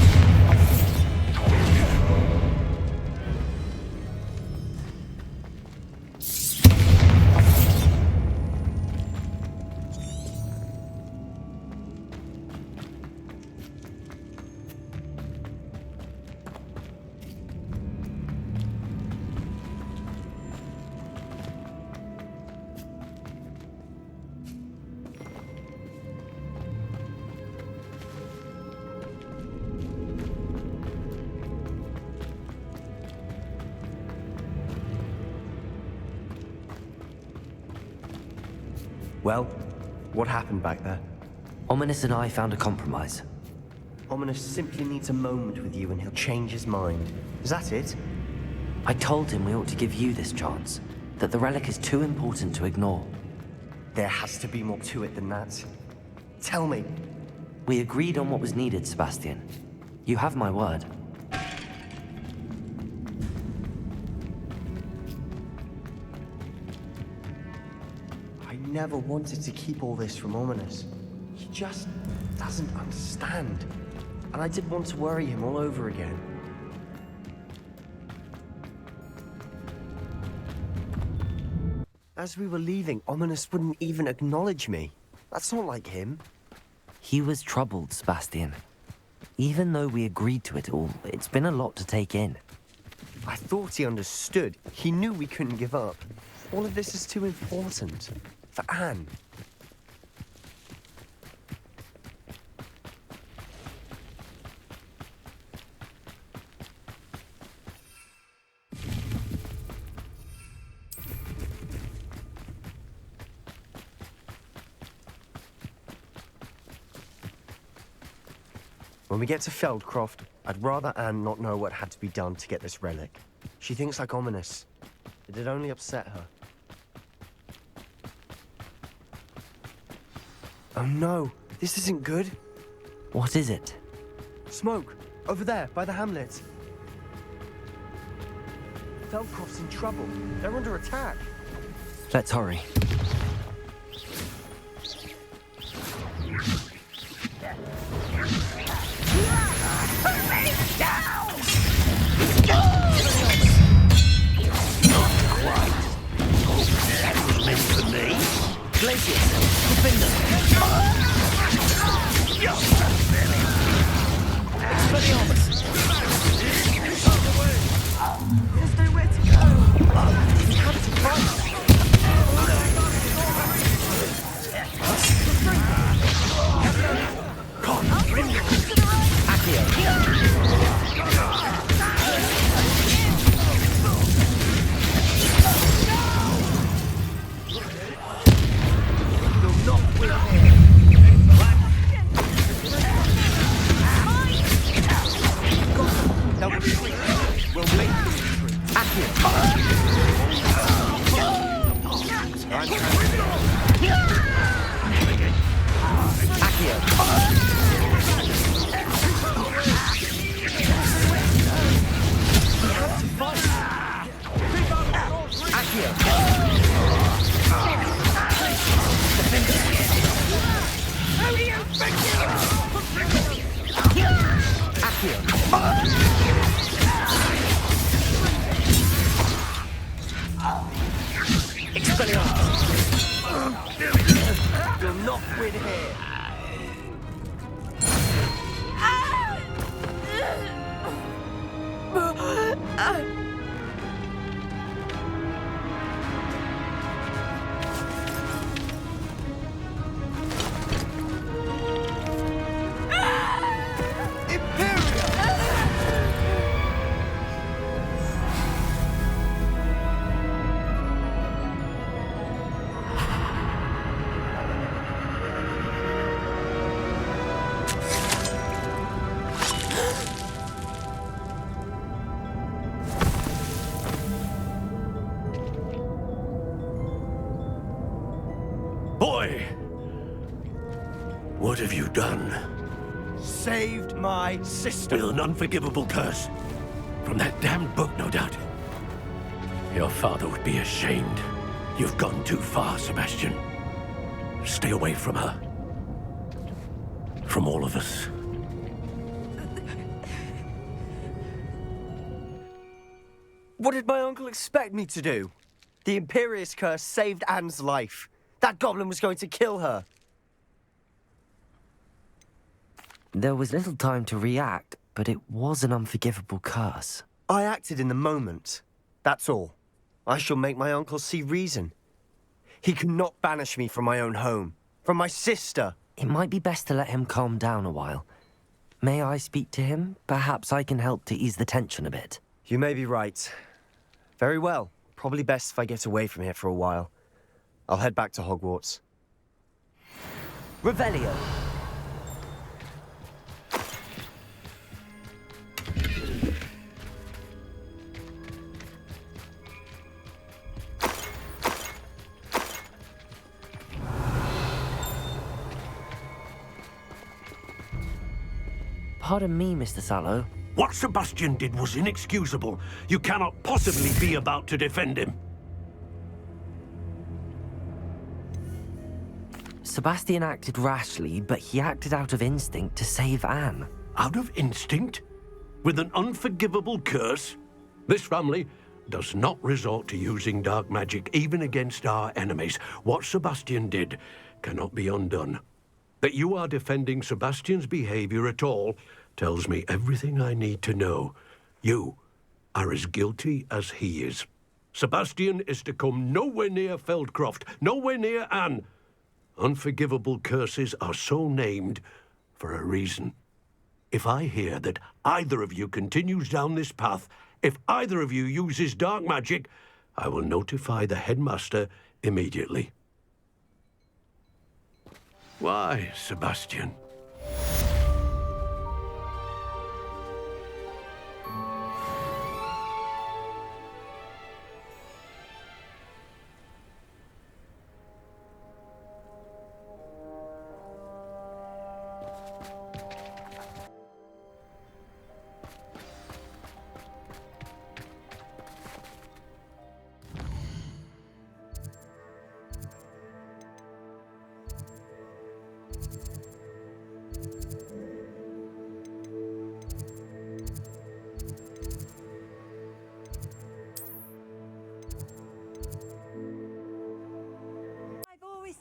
Well, what happened back there? Ominous and I found a compromise. Ominous simply needs a moment with you and he'll change his mind. Is that it? I told him we ought to give you this chance, that the relic is too important to ignore. There has to be more to it than that. Tell me. We agreed on what was needed, Sebastian. You have my word. I never wanted to keep all this from Ominous. He just doesn't understand. And I didn't want to worry him all over again. As we were leaving, Ominous wouldn't even acknowledge me. That's not like him. He was troubled, Sebastian. Even though we agreed to it all, it's been a lot to take in. I thought he understood. He knew we couldn't give up. All of this is too important. For Anne. When we get to Feldcroft, I'd rather Anne not know what had to be done to get this relic. She thinks like Ominous. It'd only upset her. Oh no, this isn't good. What is it? Smoke, over there, by the hamlet. Feldcroft's in trouble. They're under attack. Let's hurry. You'll not win here. Boy! What have you done? Saved my sister. With an unforgivable curse. From that damned book, no doubt. Your father would be ashamed. You've gone too far, Sebastian. Stay away from her. From all of us. What did my uncle expect me to do? The Imperious curse saved Anne's life. That goblin was going to kill her. There was little time to react, but it was an unforgivable curse. I acted in the moment. That's all. I shall make my uncle see reason. He cannot banish me from my own home, from my sister. It might be best to let him calm down a while. May I speak to him? Perhaps I can help to ease the tension a bit. You may be right. Very well. Probably best if I get away from here for a while. I'll head back to Hogwarts. Revelio! Pardon me, Mr. Sallow. What Sebastian did was inexcusable. You cannot possibly be about to defend him. Sebastian acted rashly, but he acted out of instinct to save Anne. Out of instinct? With an unforgivable curse? This family does not resort to using dark magic even against our enemies. What Sebastian did cannot be undone. That you are defending Sebastian's behavior at all tells me everything I need to know. You are as guilty as he is. Sebastian is to come nowhere near Feldcroft, nowhere near Anne. Unforgivable curses are so named for a reason. If I hear that either of you continues down this path, if either of you uses dark magic, I will notify the headmaster immediately. Why, Sebastian?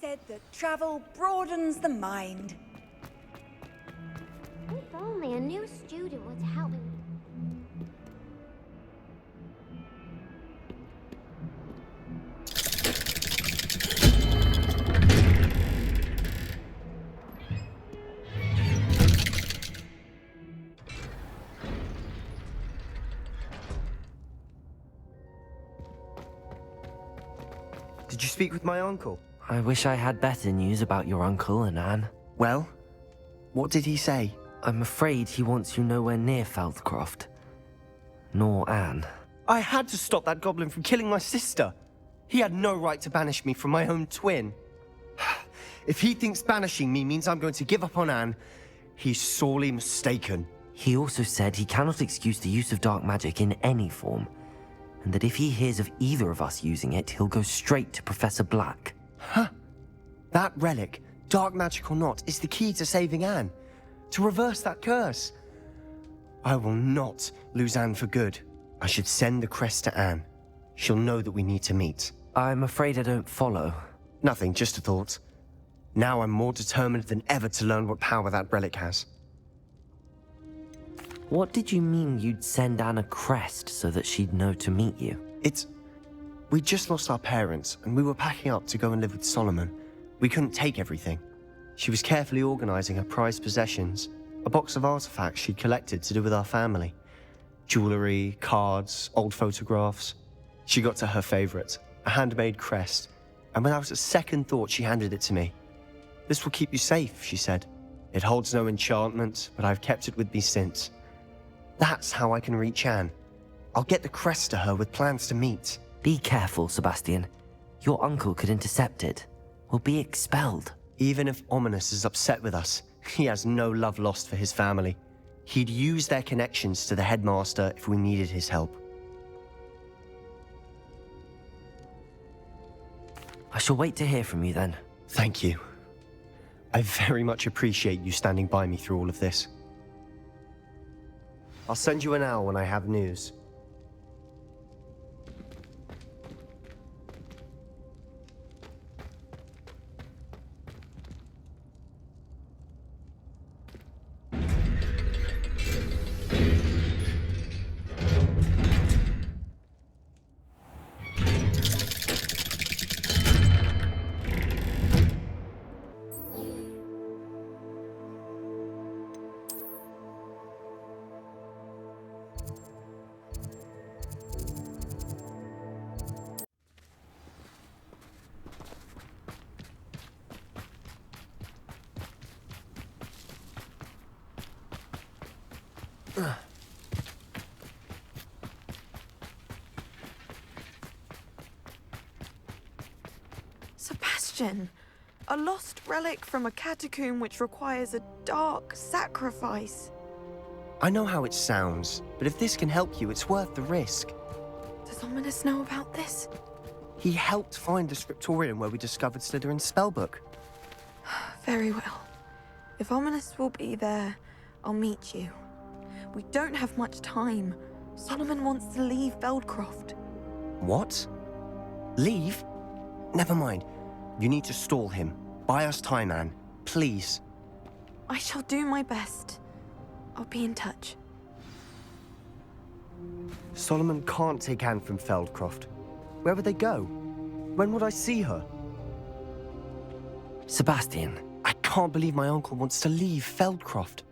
Said that travel broadens the mind. If only a new student were to help me. Did you speak with my uncle? I wish I had better news about your uncle and Anne. Well, what did he say? I'm afraid he wants you nowhere near Feldcroft. Nor Anne. I had to stop that goblin from killing my sister. He had no right to banish me from my own twin. If he thinks banishing me means I'm going to give up on Anne, he's sorely mistaken. He also said he cannot excuse the use of dark magic in any form, and that if he hears of either of us using it, he'll go straight to Professor Black. Huh. That relic, dark magic or not, is the key to saving Anne. To reverse that curse. I will not lose Anne for good. I should send the crest to Anne. She'll know that we need to meet. I'm afraid I don't follow. Nothing, just a thought. Now I'm more determined than ever to learn what power that relic has. What did you mean you'd send Anne a crest so that she'd know to meet you? We just lost our parents, and we were packing up to go and live with Solomon. We couldn't take everything. She was carefully organizing her prized possessions, a box of artifacts she'd collected to do with our family. Jewelry, cards, old photographs. She got to her favorite, a handmade crest, and when I was at second thought, she handed it to me. "This will keep you safe," she said. "It holds no enchantment, but I've kept it with me since. That's how I can reach Anne. I'll get the crest to her with plans to meet." Be careful, Sebastian. Your uncle could intercept it. We'll be expelled. Even if Ominous is upset with us, he has no love lost for his family. He'd use their connections to the headmaster if we needed his help. I shall wait to hear from you then. Thank you. I very much appreciate you standing by me through all of this. I'll send you an owl when I have news. Sebastian, a lost relic from a catacomb which requires a dark sacrifice. I know how it sounds, but if this can help you, it's worth the risk. Does Ominous know about this? He helped find the scriptorium where we discovered Slytherin's spellbook. Very well. If Ominous will be there, I'll meet you. We don't have much time. Solomon wants to leave Beldcroft. What? Leave? Never mind. You need to stall him. Buy us time, Anne. Please. I shall do my best. I'll be in touch. Solomon can't take Anne from Feldcroft. Where would they go? When would I see her? Sebastian. I can't believe my uncle wants to leave Feldcroft.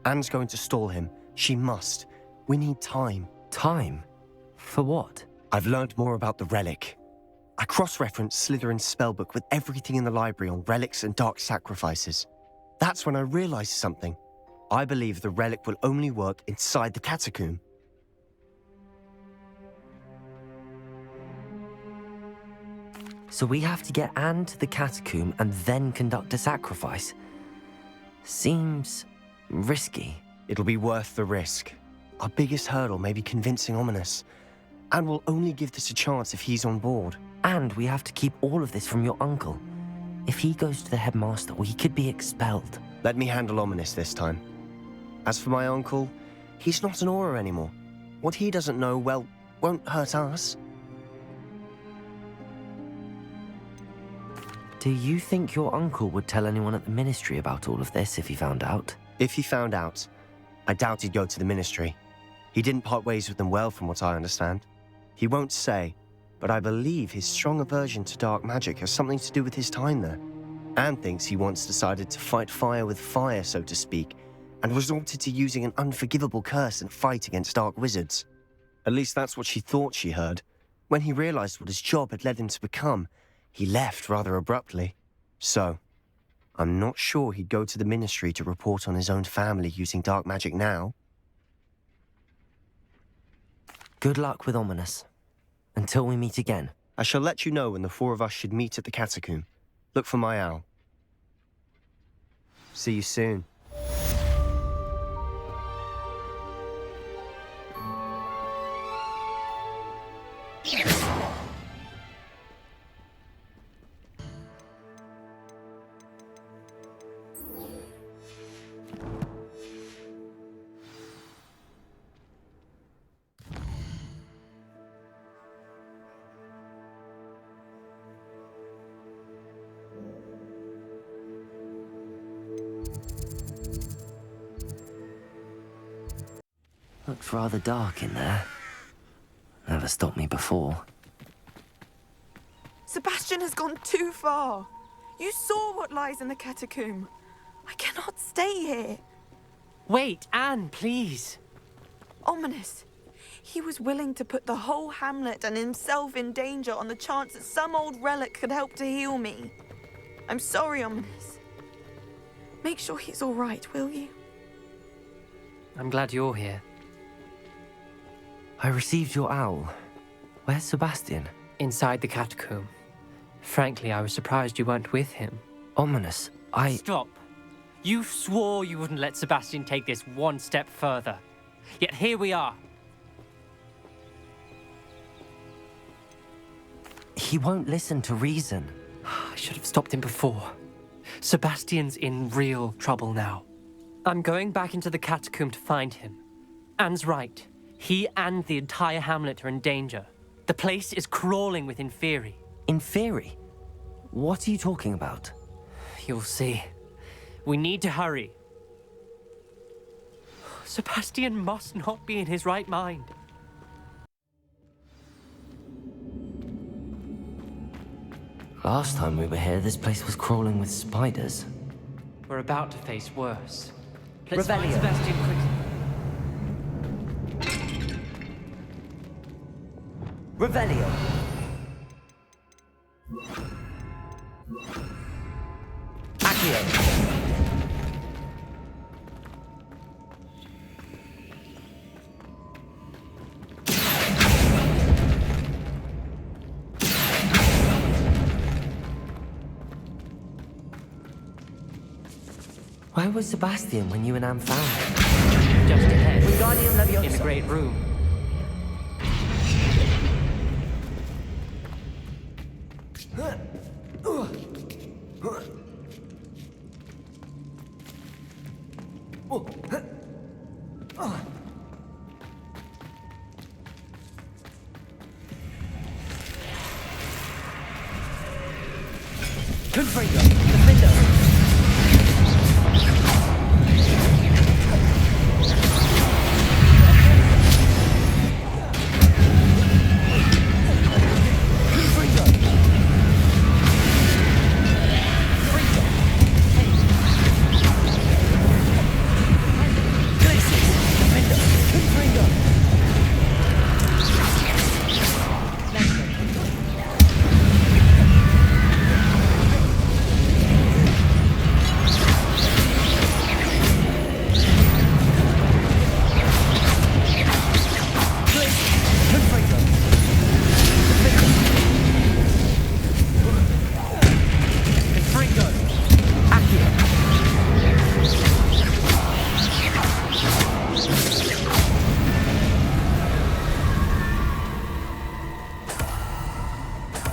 Anne's going to stall him. She must. We need time. Time? For what? I've learned more about the relic. I cross-referenced Slytherin's spellbook with everything in the library on relics and dark sacrifices. That's when I realized something. I believe the relic will only work inside the catacomb. So we have to get Anne to the catacomb and then conduct a sacrifice. Seems risky. It'll be worth the risk. Our biggest hurdle may be convincing Ominous. And we'll only give this a chance if he's on board. And we have to keep all of this from your uncle. If he goes to the headmaster, we could be expelled. Let me handle Ominous this time. As for my uncle, he's not an Auror anymore. What he doesn't know, well, won't hurt us. Do you think your uncle would tell anyone at the ministry about all of this if he found out? If he found out, I doubt he'd go to the ministry. He didn't part ways with them well, from what I understand. He won't say, but I believe his strong aversion to dark magic has something to do with his time there. Anne thinks he once decided to fight fire with fire, so to speak, and resorted to using an unforgivable curse and fight against dark wizards. At least that's what she thought she heard. When he realized what his job had led him to become, he left rather abruptly. So, I'm not sure he'd go to the ministry to report on his own family using dark magic now. Good luck with Ominous. Until we meet again. I shall let you know when the four of us should meet at the catacomb. Look for my owl. See you soon. Looked rather dark in there. Never stopped me before. Sebastian has gone too far. You saw what lies in the catacomb. I cannot stay here. Wait, Anne, please. Ominous. He was willing to put the whole hamlet and himself in danger on the chance that some old relic could help to heal me. I'm sorry, Ominous. Make sure he's all right, will you? I'm glad you're here. I received your owl. Where's Sebastian? Inside the catacomb. Frankly, I was surprised you weren't with him. Ominous, Stop. You swore you wouldn't let Sebastian take this one step further. Yet here we are. He won't listen to reason. I should have stopped him before. Sebastian's in real trouble now. I'm going back into the catacomb to find him. Anne's right. He and the entire hamlet are in danger. The place is crawling with Inferi. Inferi? What are you talking about? You'll see. We need to hurry. Sebastian must not be in his right mind. Last time we were here, this place was crawling with spiders. We're about to face worse. Let's Revelio. find Sebastian quickly. Revelio! Accio! Where was Sebastian when you and Anne found him? Just ahead. Wingardium Leviosa. In the great room. Confringo! Defender!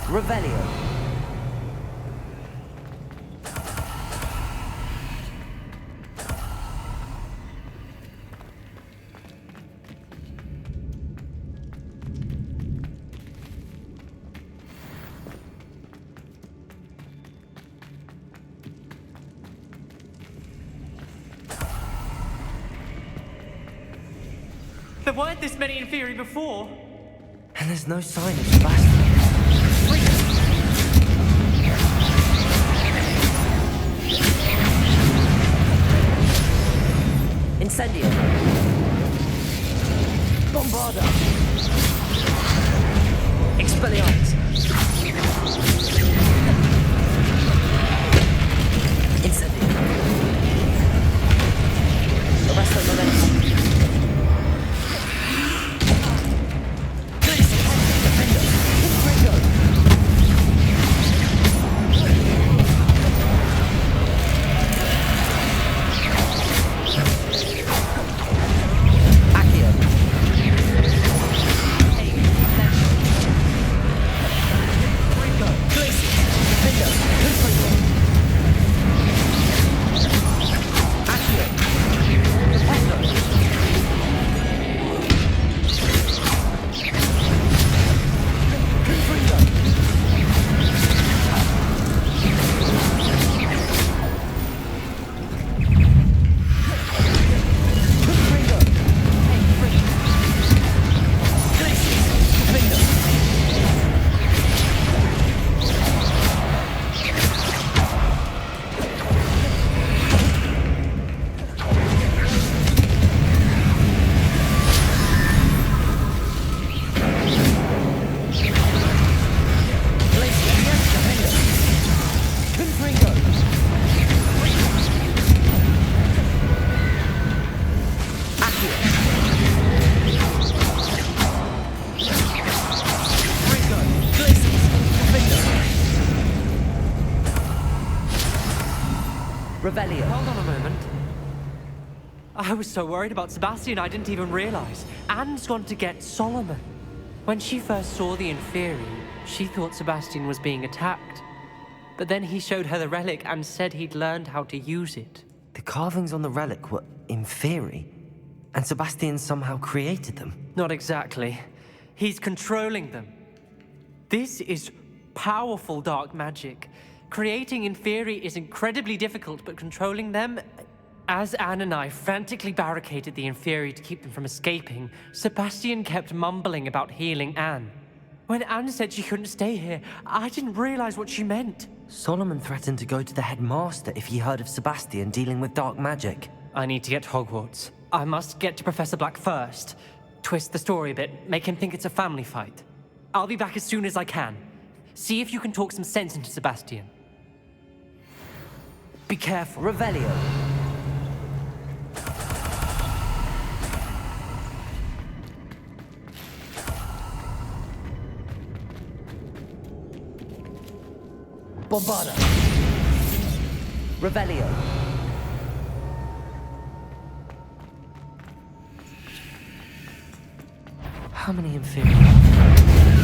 Revelio. There weren't this many Inferi before. And there's no sign of Sebastian. Incendio. Bombarda. Expelliarmus. Incendio. Arresto Momentum. Revelio. Hold on a moment. I was so worried about Sebastian, I didn't even realize. Anne's gone to get Solomon. When she first saw the Inferi, she thought Sebastian was being attacked. But then he showed her the relic and said he'd learned how to use it. The carvings on the relic were Inferi, and Sebastian somehow created them. Not exactly. He's controlling them. This is powerful dark magic. Creating Inferi is incredibly difficult, but controlling them... As Anne and I frantically barricaded the Inferi to keep them from escaping, Sebastian kept mumbling about healing Anne. When Anne said she couldn't stay here, I didn't realize what she meant. Solomon threatened to go to the headmaster if he heard of Sebastian dealing with dark magic. I need to get to Hogwarts. I must get to Professor Black first. Twist the story a bit, make him think it's a family fight. I'll be back as soon as I can. See if you can talk some sense into Sebastian. Be careful. Revelio. Bombada. Revelio. How many inferior?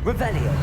Revelio.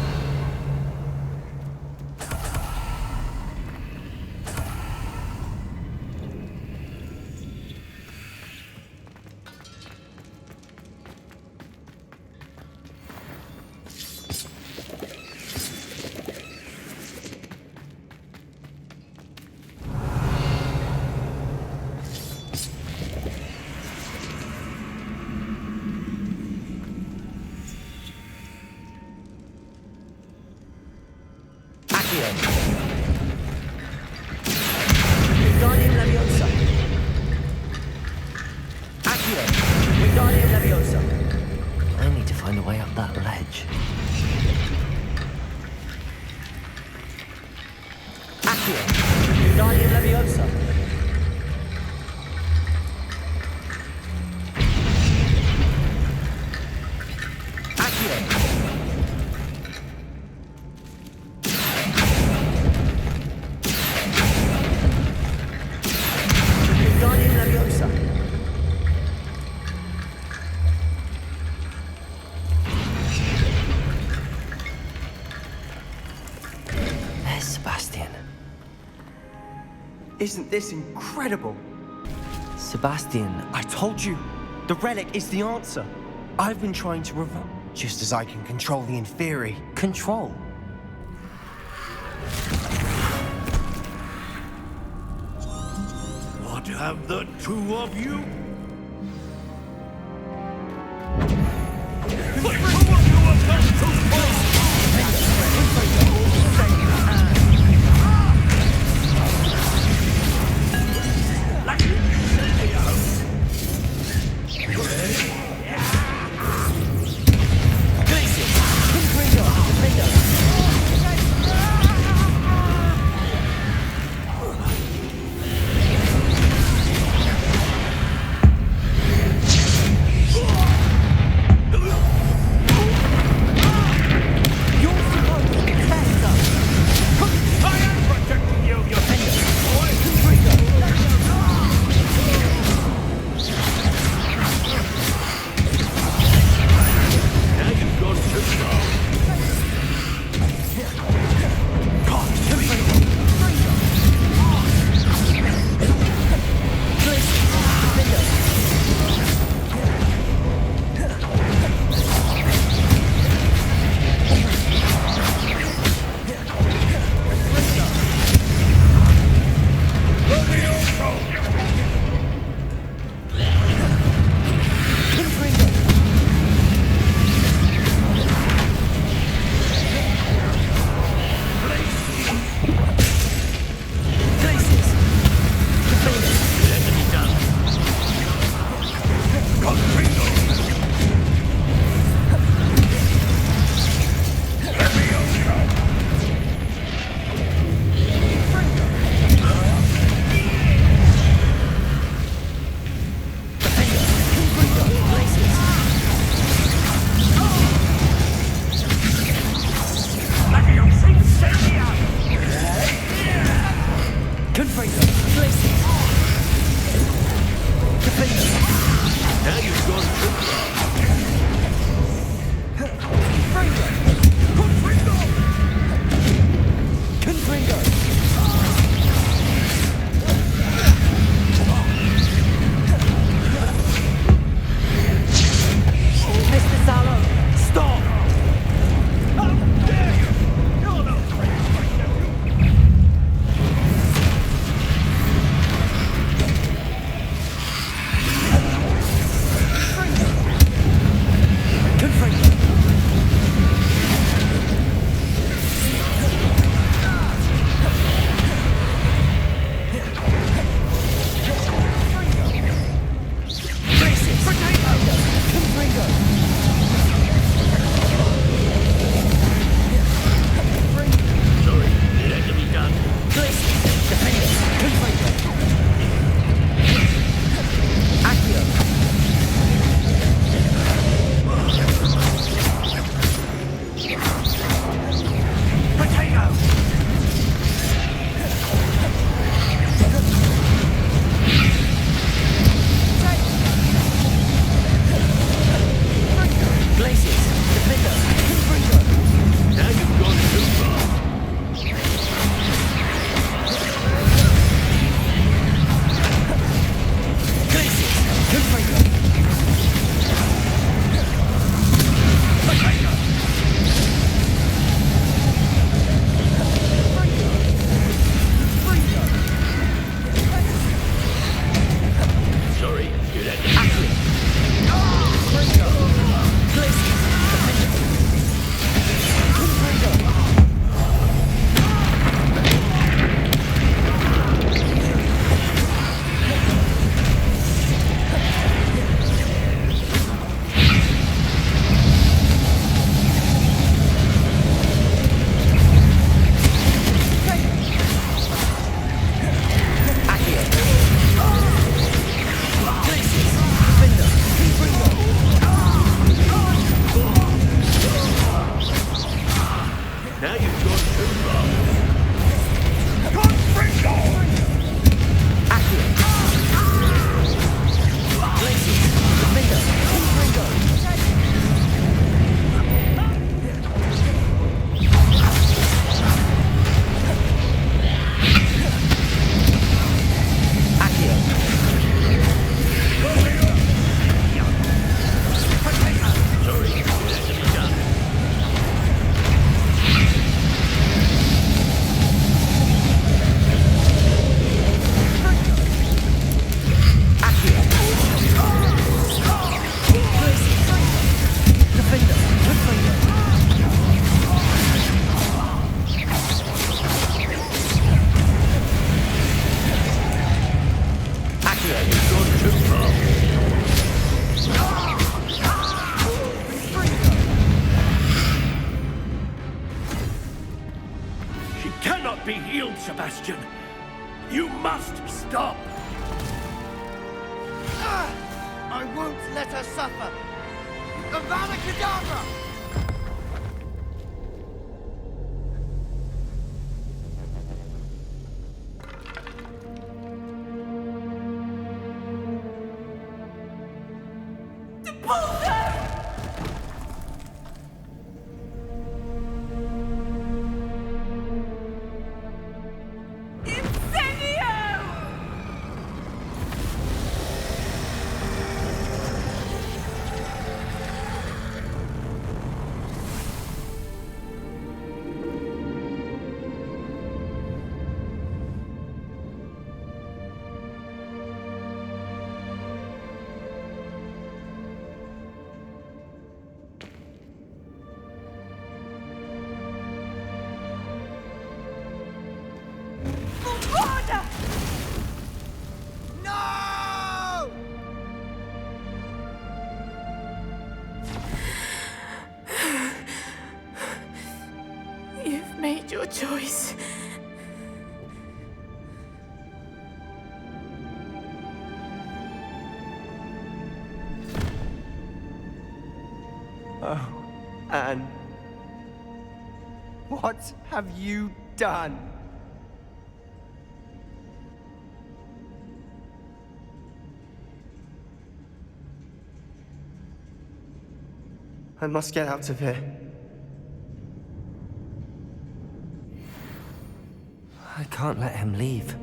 I need to find a way up that ledge. Accio! Wingardium Leviosa! Accio! Wingardium Leviosa! Sebastian. Isn't this incredible? Sebastian, I told you, the relic is the answer. I've been trying to revoke, just as I can control the Inferi. control. What have the two of you? Sebastian. You must stop! I won't let her suffer! Avada Kedavra! No! You've made your choice. Oh, Anne. What have you done? I must get out of here. I can't let him leave.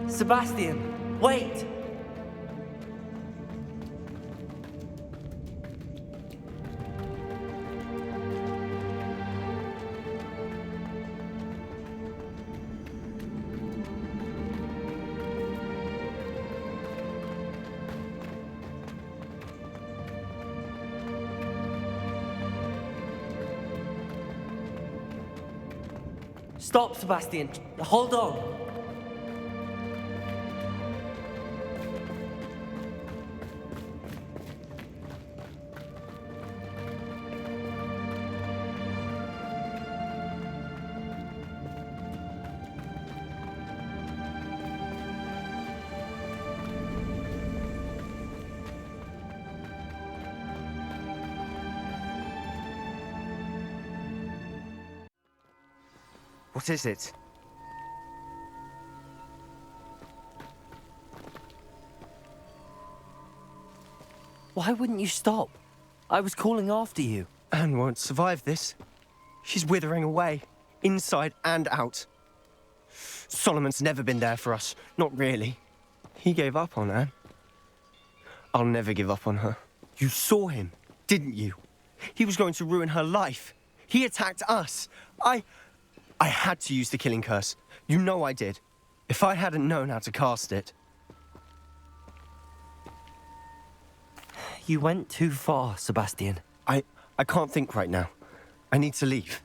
Sebastian, wait! Stop, Sebastian. Hold on. What is it? Why wouldn't you stop? I was calling after you. Anne won't survive this. She's withering away, inside and out. Solomon's never been there for us. Not really. He gave up on Anne. I'll never give up on her. You saw him, didn't you? He was going to ruin her life. He attacked us. I had to use the killing curse. You know I did. If I hadn't known how to cast it... You went too far, Sebastian. I can't think right now. I need to leave.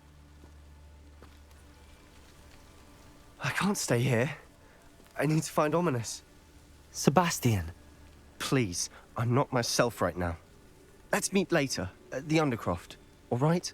I can't stay here. I need to find Ominous. Sebastian. Please, I'm not myself right now. Let's meet later, at the Undercroft, all right?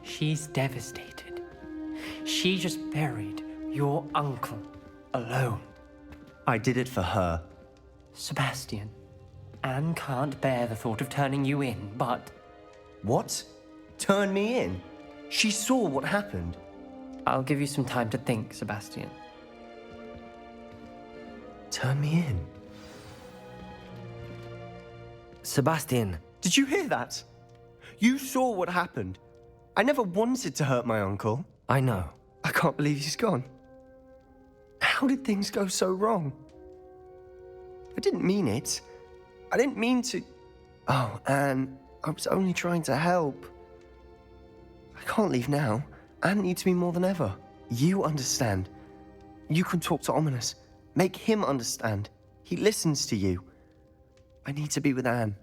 She's devastated. She just buried your uncle alone. I did it for her. Sebastian, Anne can't bear the thought of turning you in, but... What? Turn me in? She saw what happened. I'll give you some time to think, Sebastian. Turn me in? Sebastian. Did you hear that? You saw what happened. I never wanted to hurt my uncle. I know. I can't believe he's gone. How did things go so wrong? I didn't mean it. I didn't mean to... Oh, Anne, I was only trying to help. I can't leave now. Anne needs me more than ever. You understand. You can talk to Ominous. Make him understand. He listens to you. I need to be with Anne.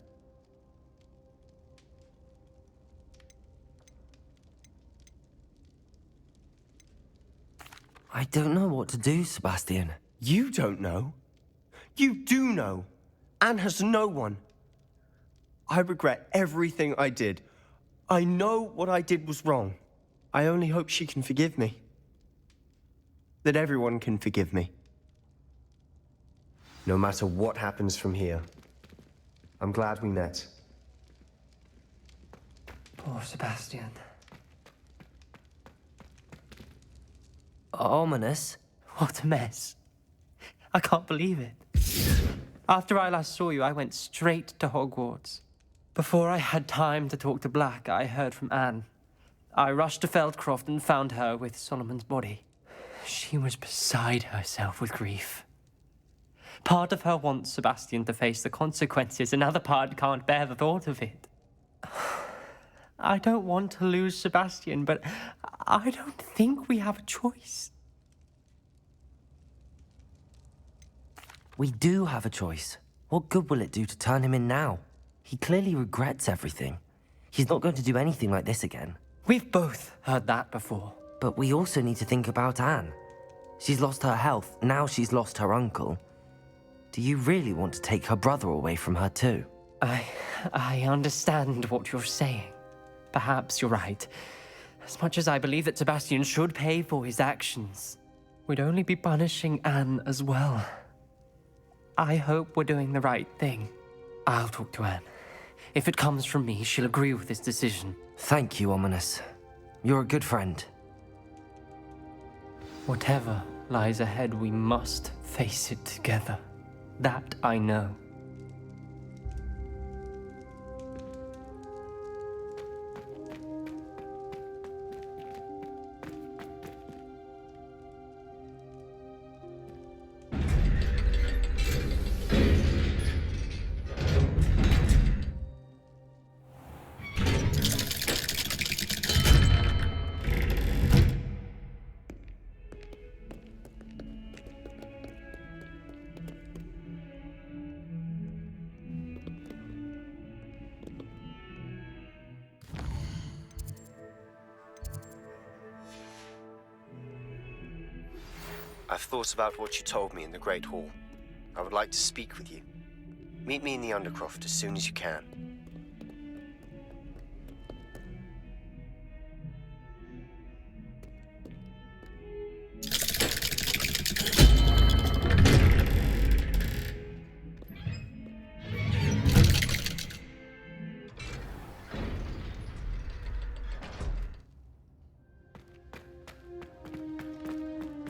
I don't know what to do, Sebastian. You don't know. You do know. Anne has no one. I regret everything I did. I know what I did was wrong. I only hope she can forgive me. That everyone can forgive me. No matter what happens from here, I'm glad we met. Poor Sebastian. Ominous? What a mess. I can't believe it. After I last saw you, I went straight to Hogwarts. Before I had time to talk to Black, I heard from Anne. I rushed to Feldcroft and found her with Solomon's body. She was beside herself with grief. Part of her wants Sebastian to face the consequences, another part can't bear the thought of it. I don't want to lose Sebastian, but I don't think we have a choice. We do have a choice. What good will it do to turn him in now? He clearly regrets everything. He's not going to do anything like this again. We've both heard that before. But we also need to think about Anne. She's lost her health, now she's lost her uncle. Do you really want to take her brother away from her too? I understand what you're saying. Perhaps you're right. As much as I believe that Sebastian should pay for his actions, we'd only be punishing Anne as well. I hope we're doing the right thing. I'll talk to Anne. If it comes from me, she'll agree with this decision. Thank you, Ominous. You're a good friend. Whatever lies ahead, we must face it together. That I know. I've thought about what you told me in the Great Hall. I would like to speak with you. Meet me in the Undercroft as soon as you can.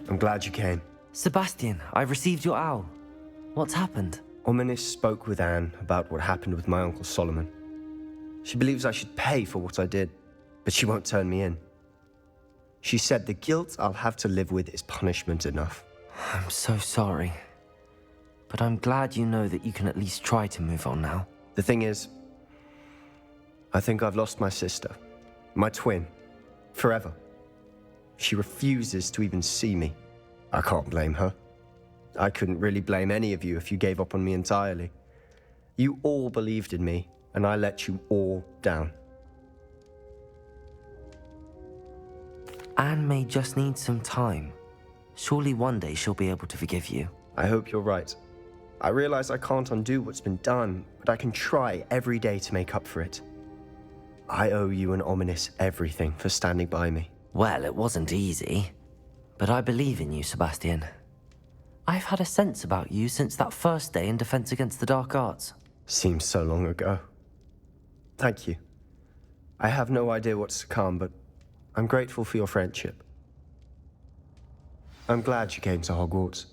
I'm glad you came. Sebastian, I've received your owl. What's happened? Ominous spoke with Anne about what happened with my Uncle Solomon. She believes I should pay for what I did, but she won't turn me in. She said the guilt I'll have to live with is punishment enough. I'm so sorry. But I'm glad you know that you can at least try to move on now. The thing is, I think I've lost my sister, my twin, forever. She refuses to even see me. I can't blame her. I couldn't really blame any of you if you gave up on me entirely. You all believed in me, and I let you all down. Anne may just need some time. Surely one day she'll be able to forgive you. I hope you're right. I realize I can't undo what's been done, but I can try every day to make up for it. I owe you and Ominous everything for standing by me. Well, it wasn't easy, but I believe in you, Sebastian. I've had a sense about you since that first day in Defense Against the Dark Arts. Seems so long ago. Thank you. I have no idea what's to come, but I'm grateful for your friendship. I'm glad you came to Hogwarts.